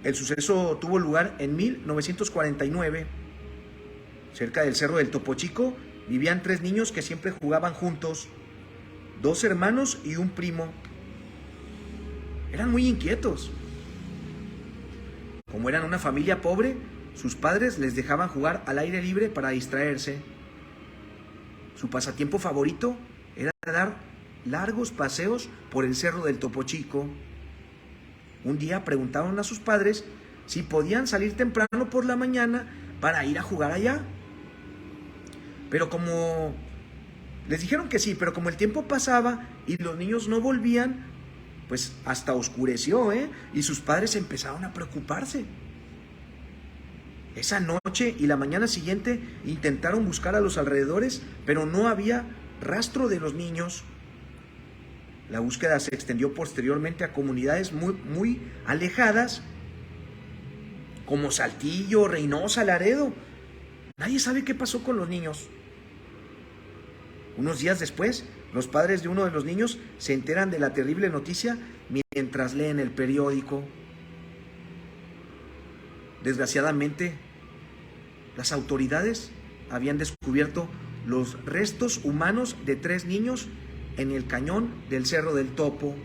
El suceso tuvo lugar en 1949. Cerca del cerro del Topo Chico vivían 3 niños que siempre jugaban juntos, 2 hermanos y un primo. Eran muy inquietos. Como eran una familia pobre, sus padres les dejaban jugar al aire libre para distraerse. Su pasatiempo favorito era dar largos paseos por el cerro del Topo Chico. Un día preguntaron a sus padres si podían salir temprano por la mañana para ir a jugar allá. Pero como les dijeron que sí, pero como el tiempo pasaba y los niños no volvían, pues hasta oscureció, y sus padres empezaron a preocuparse. Esa noche y la mañana siguiente intentaron buscar a los alrededores, pero no había rastro de los niños. La búsqueda se extendió posteriormente a comunidades muy alejadas, como Saltillo, Reynosa, Laredo. Nadie sabe qué pasó con los niños. Unos días después, los padres de uno de los niños se enteran de la terrible noticia mientras leen el periódico. Desgraciadamente, las autoridades habían descubierto los restos humanos de 3 niños en el cañón del Cerro del Topo.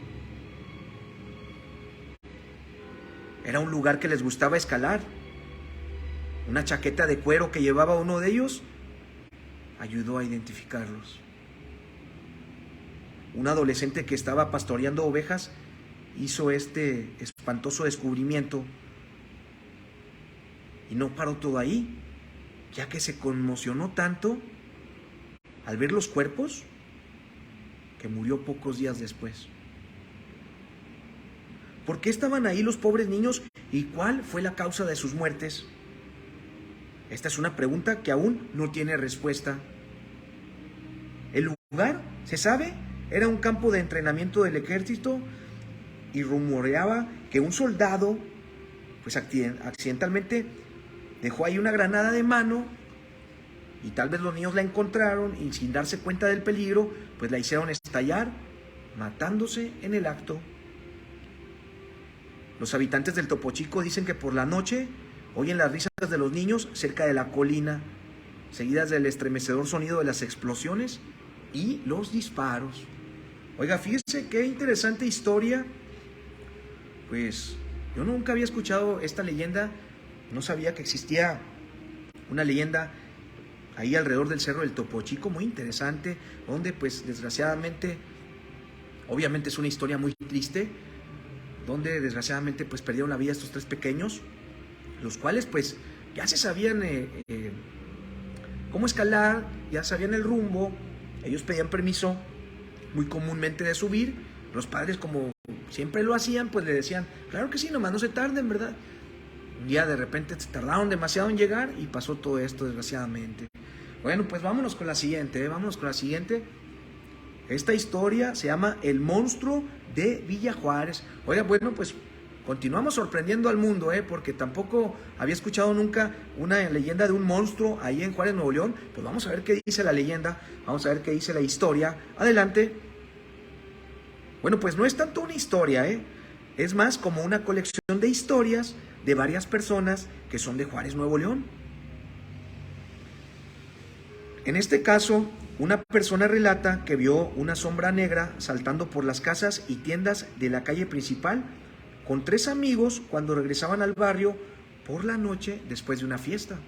Era un lugar que les gustaba escalar. Una chaqueta de cuero que llevaba uno de ellos ayudó a identificarlos. Un adolescente que estaba pastoreando ovejas hizo este espantoso descubrimiento. Y no paró todo ahí, ya que se conmocionó tanto al ver los cuerpos que murió pocos días después. ¿Por qué estaban ahí los pobres niños y cuál fue la causa de sus muertes? Esta es una pregunta que aún no tiene respuesta. El lugar, se sabe, era un campo de entrenamiento del ejército y rumoreaba que un soldado pues accidentalmente dejó ahí una granada de mano y tal vez los niños la encontraron y sin darse cuenta del peligro pues la hicieron estallar, matándose en el acto. Los habitantes del Topo Chico dicen que por la noche oyen las risas de los niños cerca de la colina, seguidas del estremecedor sonido de las explosiones y los disparos. Oiga, fíjese qué interesante historia. Pues yo nunca había escuchado esta leyenda, no sabía que existía una leyenda ahí alrededor del cerro del Topo Chico, muy interesante, donde pues desgraciadamente, obviamente es una historia muy triste, donde desgraciadamente pues perdieron la vida estos 3 pequeños, los cuales pues ya se sabían cómo escalar, ya sabían el rumbo, ellos pedían permiso muy comúnmente de subir, los padres como siempre lo hacían, pues le decían, claro que sí, nomás no se tarden, ¿verdad? Un día de repente se tardaron demasiado en llegar y pasó todo esto desgraciadamente. Bueno, pues vámonos con la siguiente, Esta historia se llama El monstruo de Villa Juárez. Oiga, bueno, pues continuamos sorprendiendo al mundo, porque tampoco había escuchado nunca una leyenda de un monstruo ahí en Juárez, Nuevo León. Pues vamos a ver qué dice la leyenda, vamos a ver qué dice la historia. Adelante. Bueno, pues no es tanto una historia, es más como una colección de historias de varias personas que son de Juárez, Nuevo León. En este caso, una persona relata que vio una sombra negra saltando por las casas y tiendas de la calle principal con 3 amigos cuando regresaban al barrio por la noche después de una fiesta.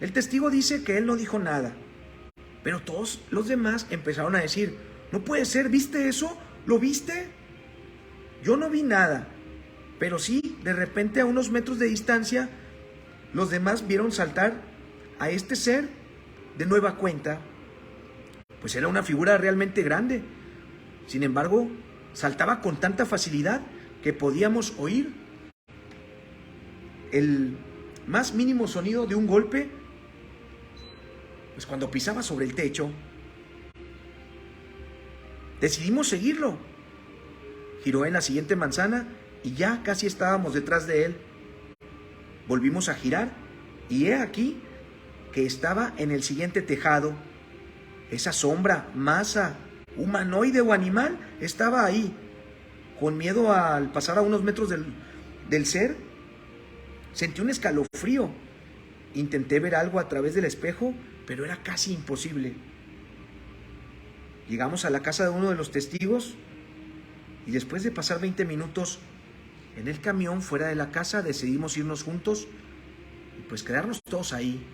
El testigo dice que él no dijo nada, pero todos los demás empezaron a decir, no puede ser, ¿viste eso? ¿Lo viste? Yo no vi nada, pero sí, de repente a unos metros de distancia, los demás vieron saltar a este ser de nueva cuenta. Pues era una figura realmente grande. Sin embargo, saltaba con tanta facilidad que podíamos oír el más mínimo sonido de un golpe, pues cuando pisaba sobre el techo. Decidimos seguirlo. Giró en la siguiente manzana y ya casi estábamos detrás de él. Volvimos a girar y he aquí que estaba en el siguiente tejado. Esa sombra, masa, humanoide o animal, estaba ahí. Con miedo al pasar a unos metros del ser, sentí un escalofrío. Intenté ver algo a través del espejo, pero era casi imposible. Llegamos a la casa de uno de los testigos y después de pasar 20 minutos en el camión fuera de la casa, decidimos irnos juntos y pues quedarnos todos ahí.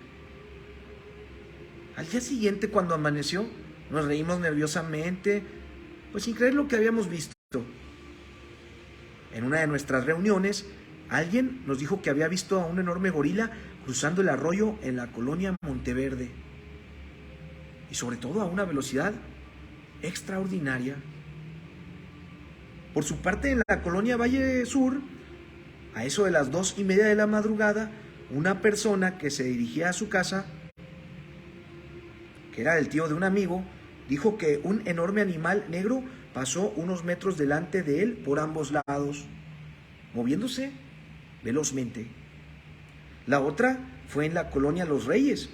Al día siguiente, cuando amaneció, nos reímos nerviosamente, pues sin creer lo que habíamos visto. En una de nuestras reuniones, alguien nos dijo que había visto a un enorme gorila cruzando el arroyo en la colonia Monteverde. Y sobre todo a una velocidad extraordinaria. Por su parte, en la colonia Valle Sur, a eso de las 2:30 de la madrugada, una persona que se dirigía a su casa, que era del tío de un amigo, dijo que un enorme animal negro pasó unos metros delante de él por ambos lados, moviéndose velozmente. La otra fue en la colonia Los Reyes,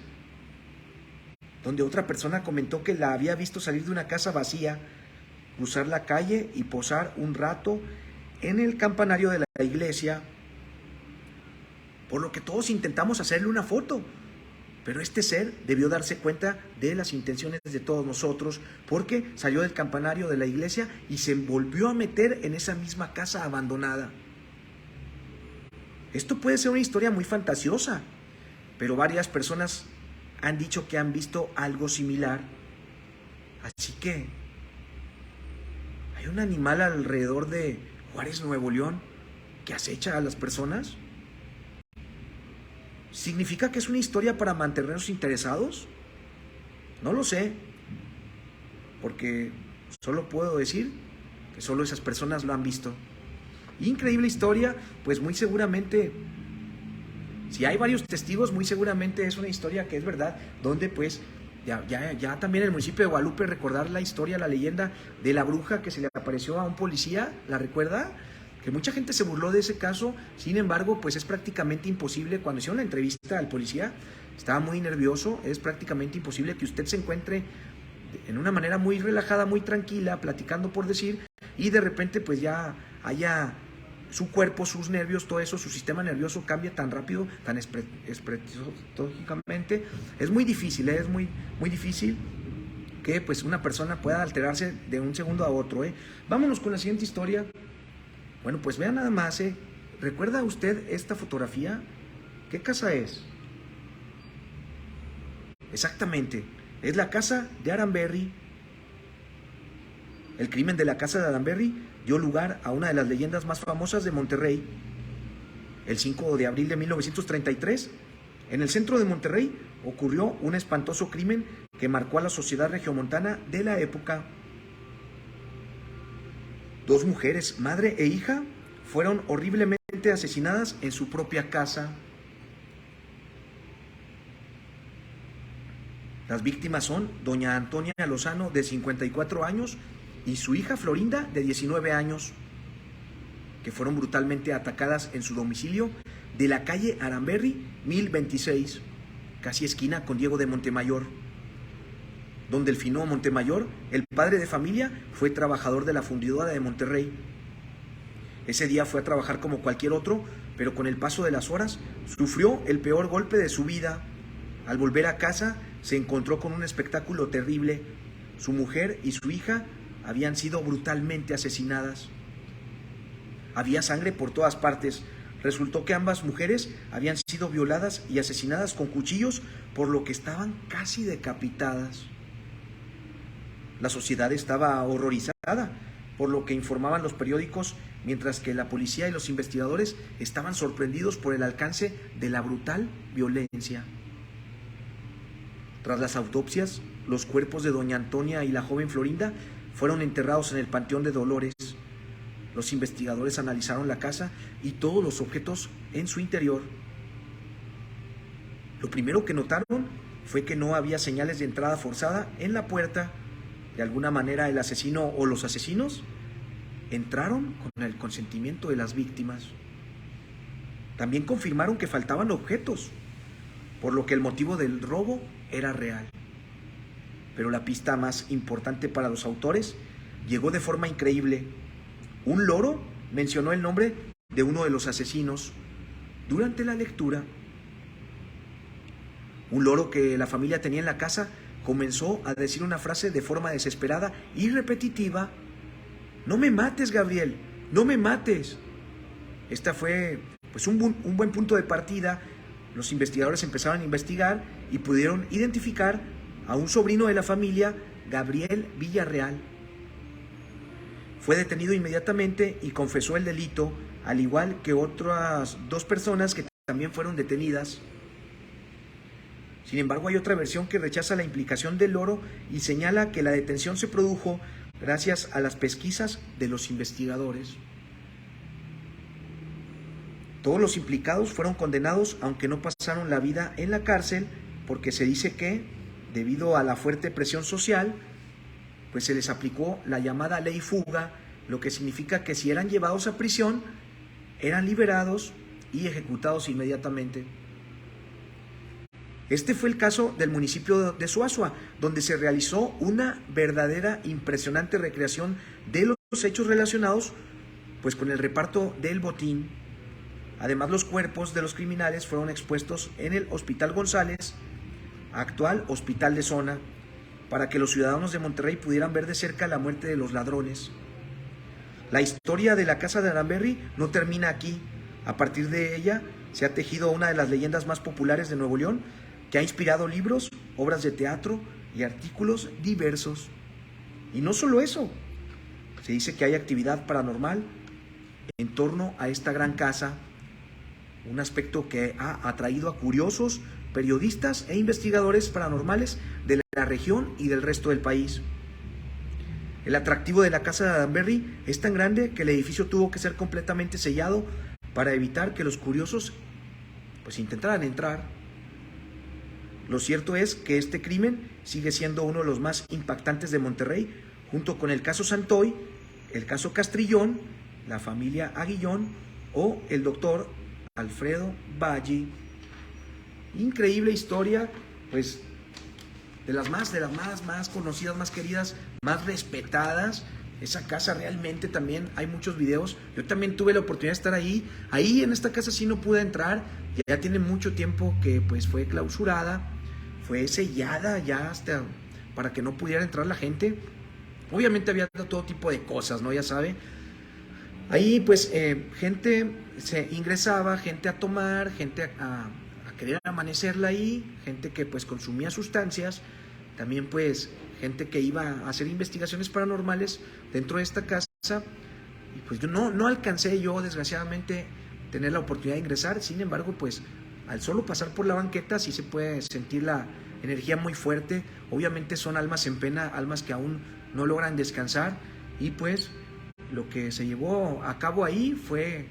donde otra persona comentó que la había visto salir de una casa vacía, cruzar la calle y posar un rato en el campanario de la iglesia, por lo que todos intentamos hacerle una foto. Pero este ser debió darse cuenta de las intenciones de todos nosotros, porque salió del campanario de la iglesia y se volvió a meter en esa misma casa abandonada. Esto puede ser una historia muy fantasiosa, pero varias personas han dicho que han visto algo similar. Así que ¿hay un animal alrededor de Juárez, Nuevo León, que acecha a las personas? ¿Significa que es una historia para mantenernos interesados? No lo sé, porque solo puedo decir que solo esas personas lo han visto. Increíble historia, pues muy seguramente, si hay varios testigos, muy seguramente es una historia que es verdad, donde pues ya también en el municipio de Guadalupe recordar la historia, la leyenda de la bruja que se le apareció a un policía, ¿la recuerda? Que mucha gente se burló de ese caso. Sin embargo, pues es prácticamente imposible. Cuando hicieron la entrevista al policía, estaba muy nervioso, es prácticamente imposible que usted se encuentre en una manera muy relajada, muy tranquila, platicando por decir, y de repente pues ya haya su cuerpo, sus nervios, todo eso, su sistema nervioso cambia tan rápido, tan estratégicamente. Es muy difícil, es muy difícil que pues una persona pueda alterarse de un segundo a otro. Vámonos con la siguiente historia. Bueno, pues vean nada más. ¿Recuerda usted esta fotografía? ¿Qué casa es? Exactamente, es la casa de Aranberry. El crimen de la casa de Aranberry dio lugar a una de las leyendas más famosas de Monterrey. El 5 de abril de 1933, en el centro de Monterrey, ocurrió un espantoso crimen que marcó a la sociedad regiomontana de la época. Dos mujeres, madre e hija, fueron horriblemente asesinadas en su propia casa. Las víctimas son doña Antonia Lozano, de 54 años, y su hija Florinda, de 19 años, que fueron brutalmente atacadas en su domicilio de la calle Aranberry 1026, casi esquina con Diego de Montemayor. Don Delfino Montemayor, el padre de familia, fue trabajador de la fundidora de Monterrey. Ese día fue a trabajar como cualquier otro, pero con el paso de las horas sufrió el peor golpe de su vida. Al volver a casa se encontró con un espectáculo terrible. Su mujer y su hija habían sido brutalmente asesinadas. Había sangre por todas partes. Resultó que ambas mujeres habían sido violadas y asesinadas con cuchillos, por lo que estaban casi decapitadas. La sociedad estaba horrorizada, por lo que informaban los periódicos, mientras que la policía y los investigadores estaban sorprendidos por el alcance de la brutal violencia. Tras las autopsias, los cuerpos de doña Antonia y la joven Florinda fueron enterrados en el Panteón de Dolores. Los investigadores analizaron la casa y todos los objetos en su interior. Lo primero que notaron fue que no había señales de entrada forzada en la puerta. De alguna manera el asesino o los asesinos entraron con el consentimiento de las víctimas. También confirmaron que faltaban objetos, por lo que el motivo del robo era real. Pero la pista más importante para los autores llegó de forma increíble. Un loro mencionó el nombre de uno de los asesinos durante la lectura. Un loro que la familia tenía en la casa comenzó a decir una frase de forma desesperada y repetitiva: "No me mates, Gabriel, no me mates". Esta fue pues un buen punto de partida. Los investigadores empezaron a investigar y pudieron identificar a un sobrino de la familia, Gabriel Villarreal. Fue detenido inmediatamente y confesó el delito, al igual que otras dos personas que también fueron detenidas. Sin embargo, hay otra versión que rechaza la implicación del loro y señala que la detención se produjo gracias a las pesquisas de los investigadores. Todos los implicados fueron condenados, aunque no pasaron la vida en la cárcel, porque se dice que, debido a la fuerte presión social, pues se les aplicó la llamada ley fuga, lo que significa que si eran llevados a prisión, eran liberados y ejecutados inmediatamente. Este fue el caso del municipio de Suazua, donde se realizó una verdadera impresionante recreación de los hechos relacionados pues con el reparto del botín. Además, los cuerpos de los criminales fueron expuestos en el Hospital González, actual hospital de zona, para que los ciudadanos de Monterrey pudieran ver de cerca la muerte de los ladrones. La historia de la casa de Aranberry no termina aquí. A partir de ella se ha tejido una de las leyendas más populares de Nuevo León, que ha inspirado libros, obras de teatro y artículos diversos. Y no solo eso, se dice que hay actividad paranormal en torno a esta gran casa, un aspecto que ha atraído a curiosos, periodistas e investigadores paranormales de la región y del resto del país. El atractivo de la casa de Aranberry es tan grande que el edificio tuvo que ser completamente sellado para evitar que los curiosos pues intentaran entrar. Lo cierto es que este crimen sigue siendo uno de los más impactantes de Monterrey, junto con el caso Santoy, el caso Castrillón, la familia Aguillón o el doctor Alfredo Valle. Increíble historia, pues más conocidas, más queridas, más respetadas. Esa casa realmente también hay muchos videos. Yo también tuve la oportunidad de estar ahí. Ahí en esta casa sí no pude entrar. Ya tiene mucho tiempo que pues fue clausurada, fue sellada ya hasta para que no pudiera entrar la gente. Obviamente había todo tipo de cosas, ¿no? Ya sabe. Ahí pues gente se ingresaba, gente a tomar, gente a querer amanecerla ahí, gente que pues consumía sustancias, también pues gente que iba a hacer investigaciones paranormales dentro de esta casa. Y pues yo no alcancé yo desgraciadamente tener la oportunidad de ingresar. Sin embargo pues al solo pasar por la banqueta sí se puede sentir la energía muy fuerte. Obviamente son almas en pena, almas que aún no logran descansar. Y pues lo que se llevó a cabo ahí fue,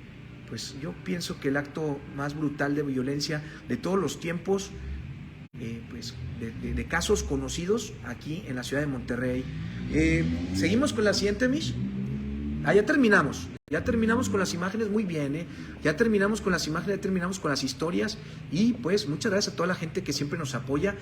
pues yo pienso que el acto más brutal de violencia de todos los tiempos, pues de casos conocidos aquí en la ciudad de Monterrey. Seguimos con la siguiente, Mish. Ya terminamos con las imágenes, muy bien, ya terminamos con las imágenes, ya terminamos con las historias. Y pues muchas gracias a toda la gente que siempre nos apoya,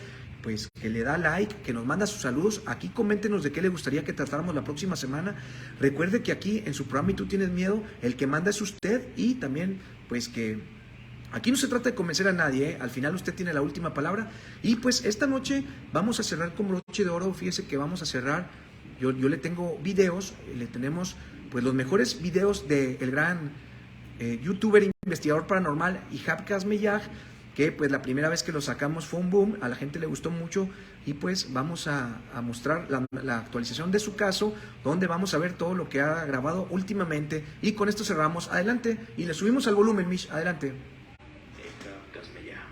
pues que le da like, que nos manda sus saludos. Aquí coméntenos de qué le gustaría que tratáramos la próxima semana. Recuerde que aquí en su programa Y Tú Tienes Miedo, el que manda es usted. Y también pues que aquí no se trata de convencer a nadie, al final usted tiene la última palabra. Y pues esta noche vamos a cerrar con broche de oro. Fíjese que vamos a cerrar, yo le tengo videos, le tenemos pues los mejores videos del gran youtuber, investigador paranormal Ihab Kasmeyaj, que pues la primera vez que lo sacamos fue un boom, a la gente le gustó mucho. Y pues vamos a mostrar la actualización de su caso, donde vamos a ver todo lo que ha grabado últimamente. Y con esto cerramos. Adelante, y le subimos al volumen, Mish, adelante.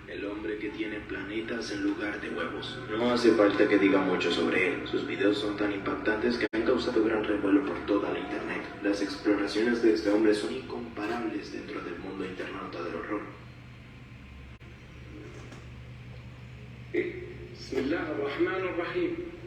El hombre que tiene planetas en lugar de huevos. No hace falta que diga mucho sobre él. Sus videos son tan impactantes que han causado gran revuelo por toda la internet. Las exploraciones de este hombre son incomparables dentro del mundo internauta del horror. Bismillahirrahmanirrahim.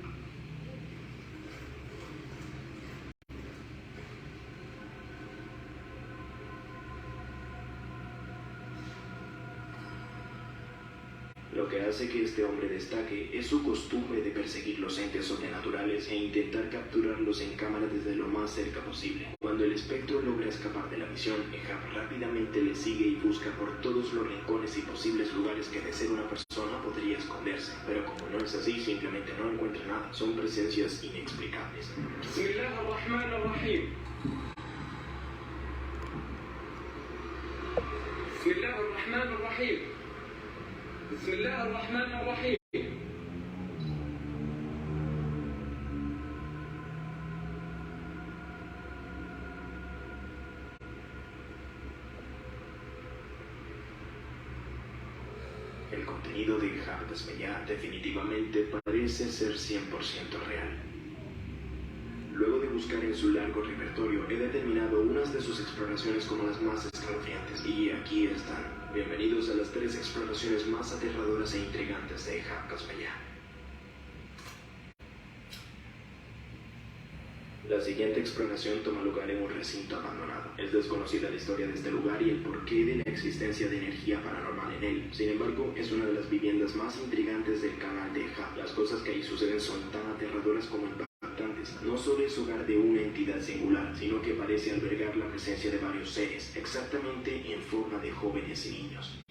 Lo que hace que este hombre destaque es su costumbre de perseguir los entes sobrenaturales e intentar capturarlos en cámara desde lo más cerca posible. Cuando el espectro logra escapar de la misión, Ihab rápidamente le sigue y busca por todos los rincones y posibles lugares que de ser una persona podría esconderse. Pero como no es así, simplemente no encuentra nada. Son presencias inexplicables. Bismillahirrahmanirrahim. Bismillahirrahmanirrahim. Bismillahirrahmanirrahim. El contenido de Ihab Kasmeyaj definitivamente parece ser 100% real. Luego de buscar en su largo repertorio, he determinado unas de sus exploraciones como las más escalofriantes. Y aquí están. Bienvenidos a las 3 exploraciones más aterradoras e intrigantes de Ihab Kasmeyaj. La siguiente exploración toma lugar en un recinto abandonado. Es desconocida la historia de este lugar y el porqué de la existencia de energía paranormal en él. Sin embargo, es una de las viviendas más intrigantes del canal de Ihab. Las cosas que ahí suceden son tan aterradoras como impactantes. No solo es hogar de una entidad singular, sino que parece albergar la presencia de varios seres, exactamente en forma de jóvenes y niños.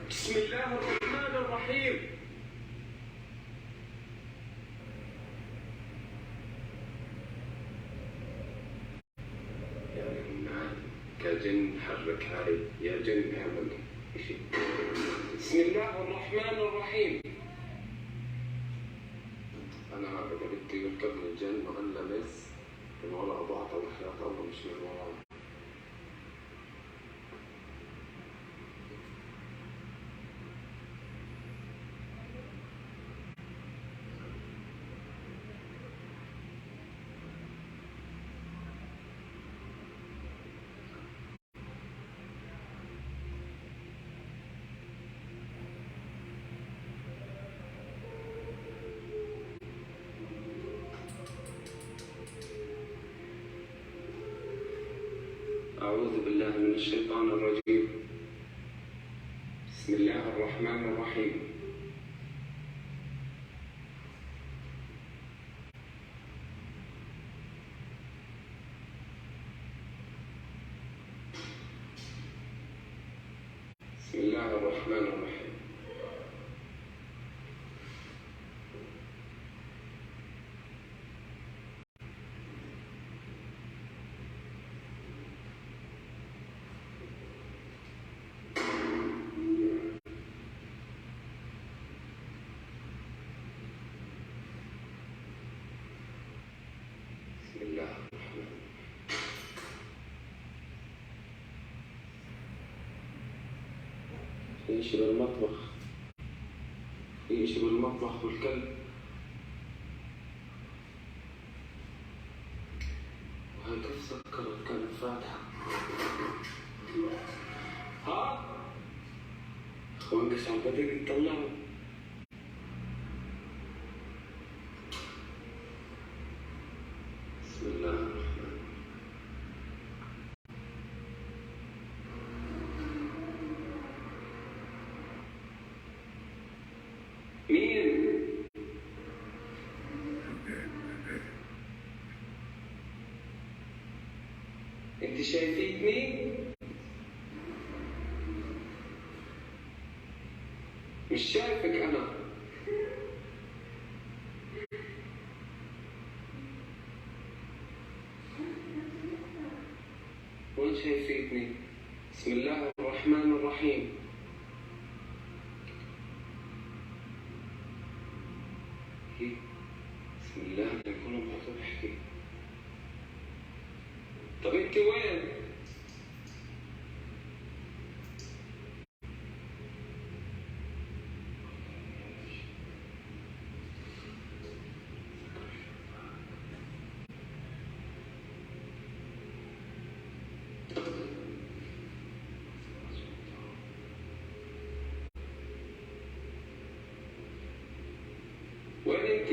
بسم الله الرحمن الرحيم. يا جن كجن حرك هاي يا جن اعمل شيء. بسم الله الرحمن الرحيم. نعم إذا بدي يركبني الجن وأنا لمس من وراء بعض وحياة الله مش من وراء. أعوذ بالله من الشيطان الرجيم. بسم الله الرحمن الرحيم. بسم الله الرحمن الرحيم. بسم الله الرحمن الرحيم. في إشي بالمطبخ، في إشي بالمطبخ والكلب. وهي كيف سكرت كلب فاتحة؟ ها؟ إخوان قش عم بدك تطلعوا. بسم الله الرحمن الرحيم. مين؟ انت شايفيني؟ مش شايفك انا. وين شايفيني؟ بسم الله الرحمن الرحيم. بسم الله يكون بحضر احكي. طب انت وين؟ وين انت؟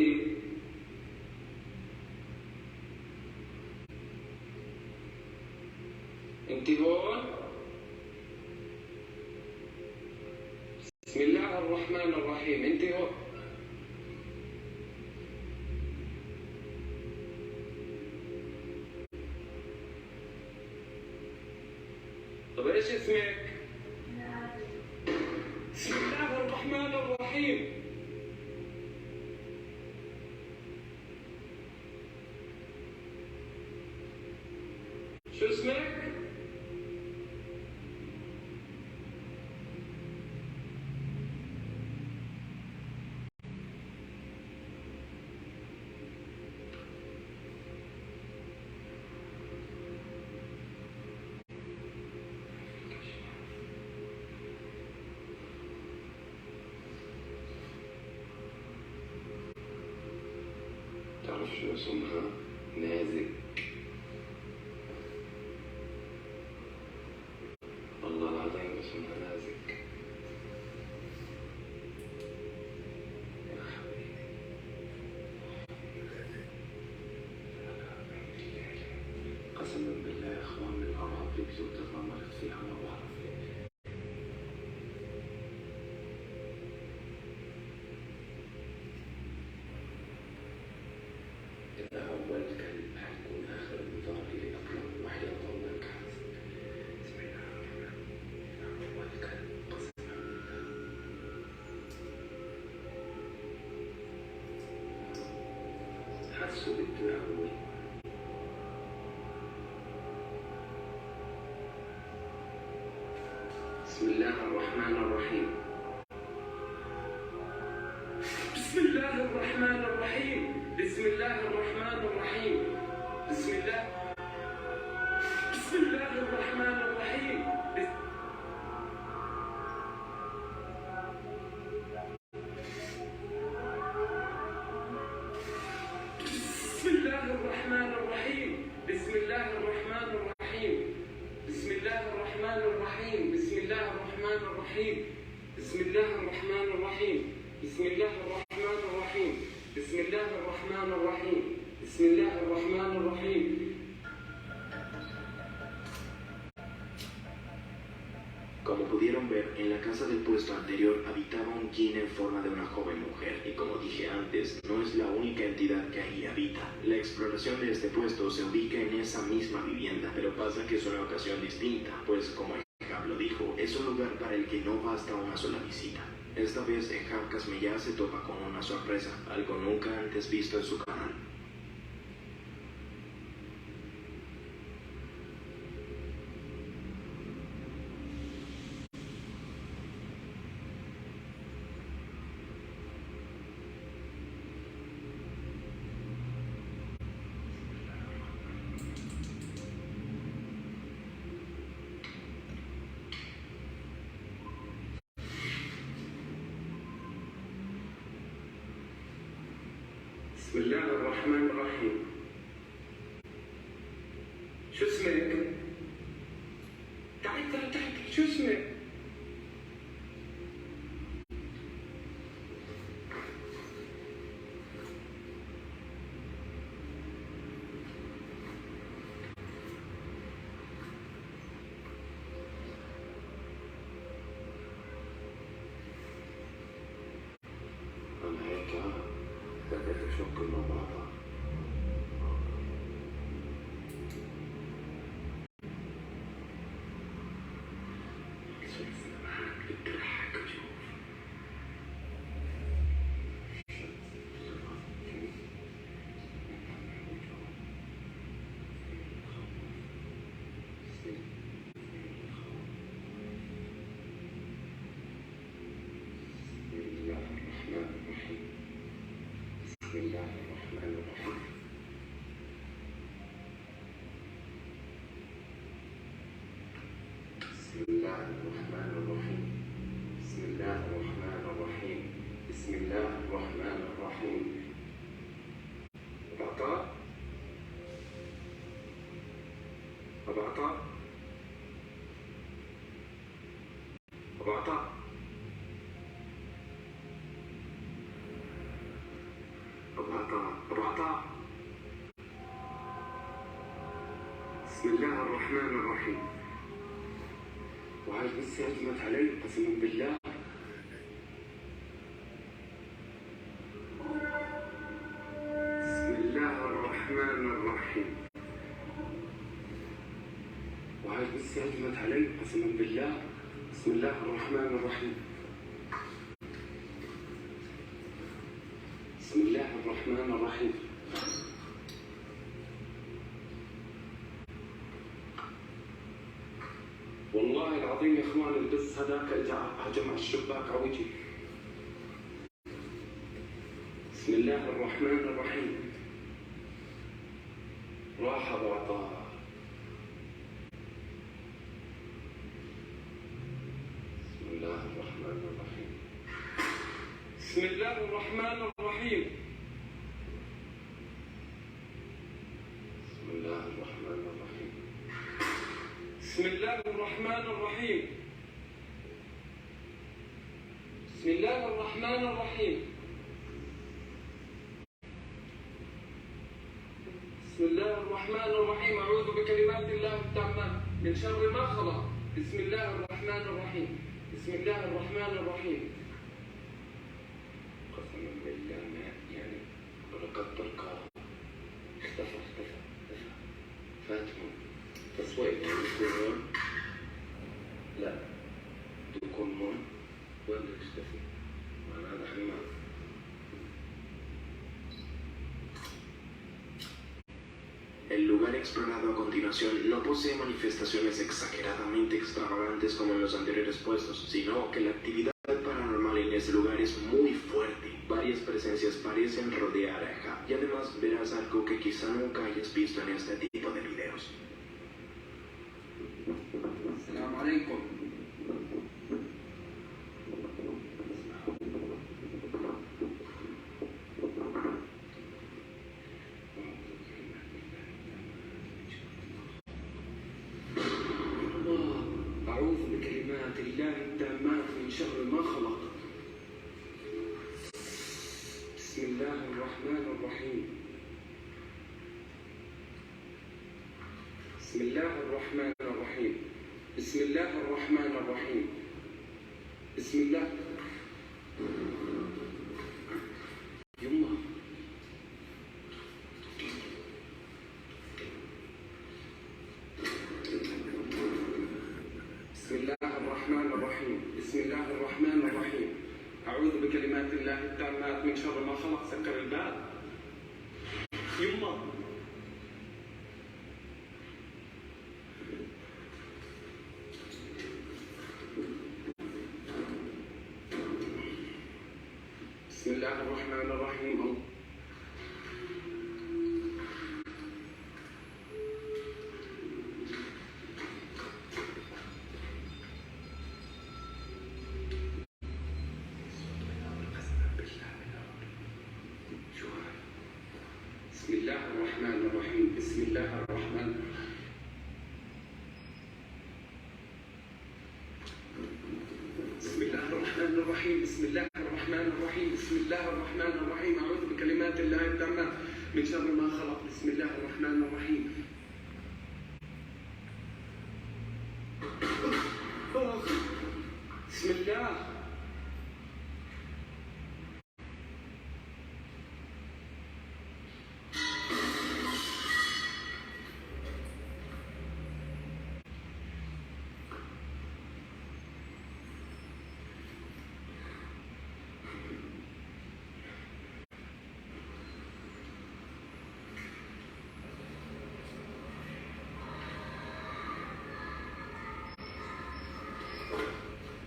انت هون؟ بسم الله الرحمن الرحيم. انت هون؟ طب ايش اسمك؟ بسم الله الرحمن الرحيم. شو اسمك؟ تعرف شو اسمها؟ نازك. والله العظيم اسمها نازك. يا حبيبي. قسما بالله يا اخوان من اغرب البيوت اللي مرت فيها ما بعرف ليه. إذا أول كلب حيكون آخر انذار لي أطلق وحياة الله الكعس. بسم الله الرحمن الرحيم. أول كلب قسما بالله. حسوا بده يهوي. بسم الله الرحمن الرحيم. بسم الله الرحمن الرحيم. بسم الله الرحمن الرحيم. بسم الله الرحمن الرحيم. بسم الله الرحمن الرحيم. بسم الله الرحمن الرحيم. بسم الله الرحمن الرحيم. بسم الله الرحمن الرحيم. بسم الله الرحمن الرحيم. بسم الله الرحمن الرحيم. بسم الله الرحمن الرحيم. بسم الله الرحمن الرحيم. Como pudieron ver, en la casa del puesto anterior habitaba un jinn en forma de una joven mujer, y como dije antes, no es la única entidad que ahí habita. La exploración de este puesto se ubica en esa misma vivienda, pero pasa que es una ocasión distinta, pues como Ehab lo dijo, es un lugar para el que no basta una sola visita. Esta vez Ehab Kasmiyah se topa con una sorpresa, algo nunca antes visto en su canal. بسم الله الرحمن الرحيم. شو اسمك؟ تعال تحت، شو اسمك؟ أنا هيك بدأت أشك الموضوع. بسم الله الرحمن الرحيم. بسم الله الرحمن الرحيم. بسم الله الرحمن الرحيم. بسم الله الرحمن الرحيم. أبو عطاء؟ أبو عطاء؟ أبو عطاء؟ أبو عطاء. بسم الله الرحمن الرحيم. وهاي بس هجمت علي قسما بالله. بسم الله الرحمن الرحيم. وهاي بس هجمت علي قسما بالله. بسم الله الرحمن الرحيم. بسم الله الرحمن الرحيم. والله العظيم يا اخوان البس هذاك اجى هجم على الشباك على وجهي. بسم الله الرحمن الرحيم. راح ابو عطاء. بسم الله الرحمن الرحيم. بسم الله الرحمن الرحيم. بسم الله الرحمن الرحيم. بسم الله الرحمن الرحيم. بسم الله الرحمن الرحيم. بسم الله الرحمن الرحيم. أعوذ بكلمات الله التامات من شر ما خلق. بسم الله الرحمن الرحيم. بسم الله الرحمن الرحيم. قسما بالله ما يعني بركات بركات اختفى فاتهم تصوير يعني يكون هون. لا يكون هون ولا يختفي معناه هذا حمام. El lugar explorado a continuación no posee manifestaciones exageradamente extravagantes como en los anteriores puestos, sino que la actividad paranormal en ese lugar es muy fuerte. Varias presencias parecen rodear a Ahab y además verás algo que quizá nunca hayas visto en este tipo de videos. السلام عليكم. الله أعوذ بكلمات الله التامات من شر ما خلق. بسم الله الرحمن الرحيم. بسم الله الرحمن الرحيم. بسم الله الرحمن الرحيم. بسم الله. يما. بسم الله الرحمن الرحيم. بسم الله الرحمن الرحيم. أعوذ بكلمات الله التامات من شر ما خلق. سكر الباب. يما. بسم الله الرحمن الرحيم. بسم الله الرحمن الرحيم. بسم الله الرحمن بسم الله الرحمن الرحيم. بسم الله الرحمن الرحيم. بسم الله الرحمن الرحيم. أعوذ بكلمات الله التامات من شر ما خلق. بسم الله الرحمن الرحيم. بسم الله.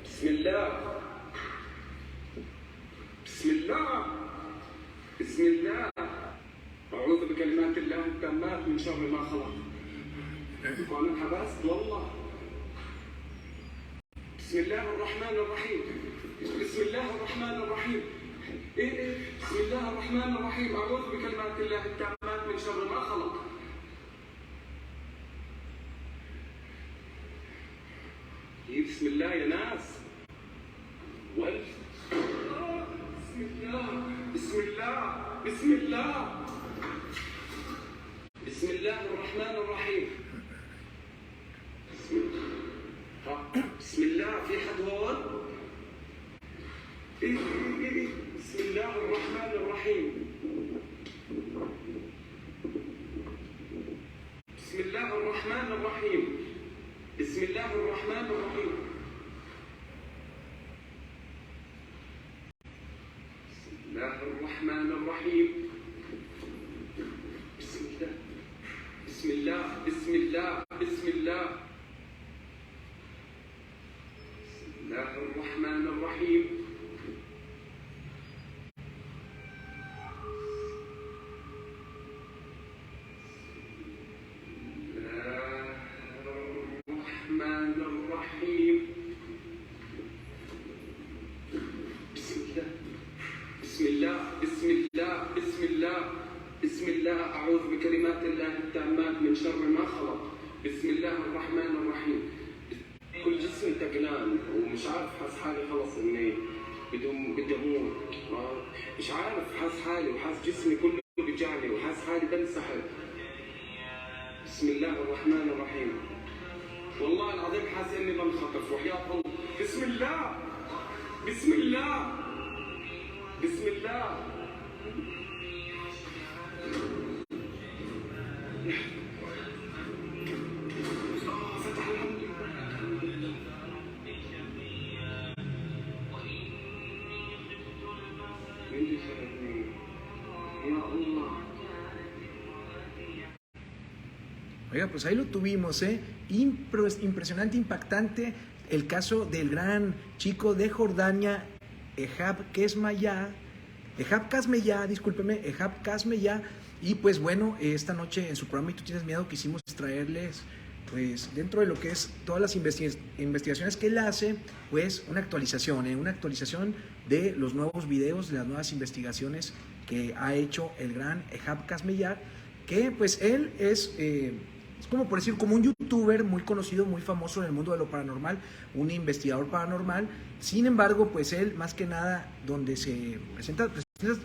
بسم الله. بسم الله. بسم الله. أعوذ بكلمات الله التامات من شر ما خلق. وأنا انحبست والله. بسم الله الرحمن الرحيم. بسم الله الرحمن الرحيم. بسم الله الرحمن الرحيم. أعوذ بكلمات الله التامات من شر ما خلق. بسم الله يا ناس. بسم الله. بسم الله. بسم الله. بسم الله الرحمن الرحيم. بسم الله. في حد هون؟ بسم الله الرحمن الرحيم. بسم الله الرحمن الرحيم. بسم الله الرحمن الرحيم. بسم الله الرحمن الرحيم. بسم الله. بسم الله. بسم الله. بسم الله. بسم الله الرحمن الرحيم. أعوذ بكلمات الله التامات من شر ما خلق. بسم الله الرحمن الرحيم. كل جسمي تقلان ومش عارف، حاس حالي خلص اني بدي اموت. مش عارف، حاس حالي وحاس جسمي كله بيجعني وحاس حالي بنسحب. بسم الله الرحمن الرحيم. والله العظيم حاس اني بنخطف وحياة الله. بسم الله. بسم الله. بسم الله. فتح الحمد يا الله. Oiga, pues ahí lo tuvimos, ¿eh? Impresionante, impactante el caso del gran chico de Jordania, Ehab Kesmayá, Ehab Kasmeyah, discúlpeme, Ehab Kasmeyah. Y pues bueno, esta noche en su programa Y Tú Tienes Miedo quisimos traerles, pues dentro de lo que es todas las investigaciones que él hace, pues una actualización de los nuevos videos, de las nuevas investigaciones que ha hecho el gran Ehab Kasmeyah, que pues él es como por decir, como un youtuber muy conocido, muy famoso en el mundo de lo paranormal, un investigador paranormal. Sin embargo, pues él más que nada donde se presenta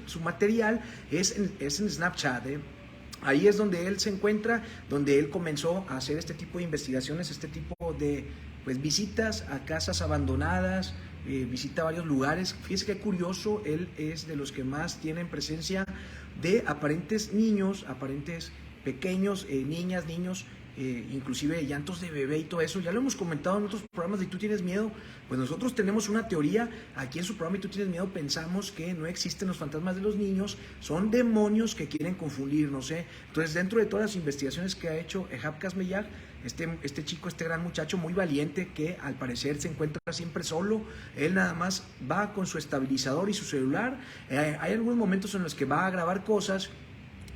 su material es en Snapchat, ¿eh? Ahí es donde él se encuentra, donde él comenzó a hacer este tipo de investigaciones, este tipo de pues visitas a casas abandonadas, visita varios lugares. Fíjese qué curioso, él es de los que más tienen presencia de aparentes niños, aparentes pequeños, niñas, niños, inclusive llantos de bebé y todo eso. Ya lo hemos comentado en otros programas de Y Tú Tienes Miedo. Pues nosotros tenemos una teoría aquí en su programa Y Tú Tienes Miedo. Pensamos que no existen los fantasmas de los niños, son demonios que quieren confundirnos, ¿eh? Entonces, dentro de todas las investigaciones que ha hecho Ehab Kasmeyah, este chico, este gran muchacho muy valiente, que al parecer se encuentra siempre solo, él nada más va con su estabilizador y su celular. Hay algunos momentos en los que va a grabar cosas.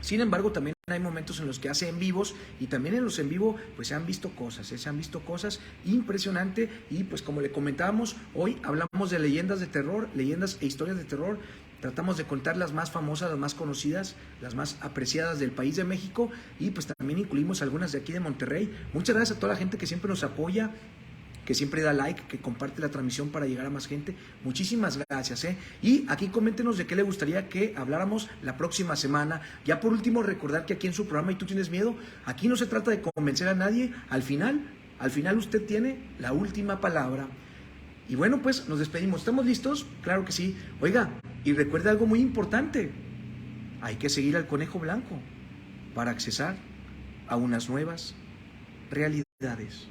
Sin embargo, también hay momentos en los que hace en vivos, y también en los en vivo pues se han visto cosas impresionantes. Y pues como le comentábamos, hoy hablamos de leyendas de terror, leyendas e historias de terror. Tratamos de contar las más famosas, las más conocidas, las más apreciadas del país de México, y pues también incluimos algunas de aquí de Monterrey. Muchas gracias a toda la gente que siempre nos apoya, que siempre da like, que comparte la transmisión para llegar a más gente. Muchísimas gracias, ¿eh? Y aquí coméntenos de qué le gustaría que habláramos la próxima semana. Ya por último, recordar que aquí en su programa Y Tú Tienes Miedo, aquí no se trata de convencer a nadie. Al final usted tiene la última palabra. Y bueno, pues nos despedimos. ¿Estamos listos? Claro que sí. Oiga, y recuerde algo muy importante. Hay que seguir al conejo blanco para accesar a unas nuevas realidades.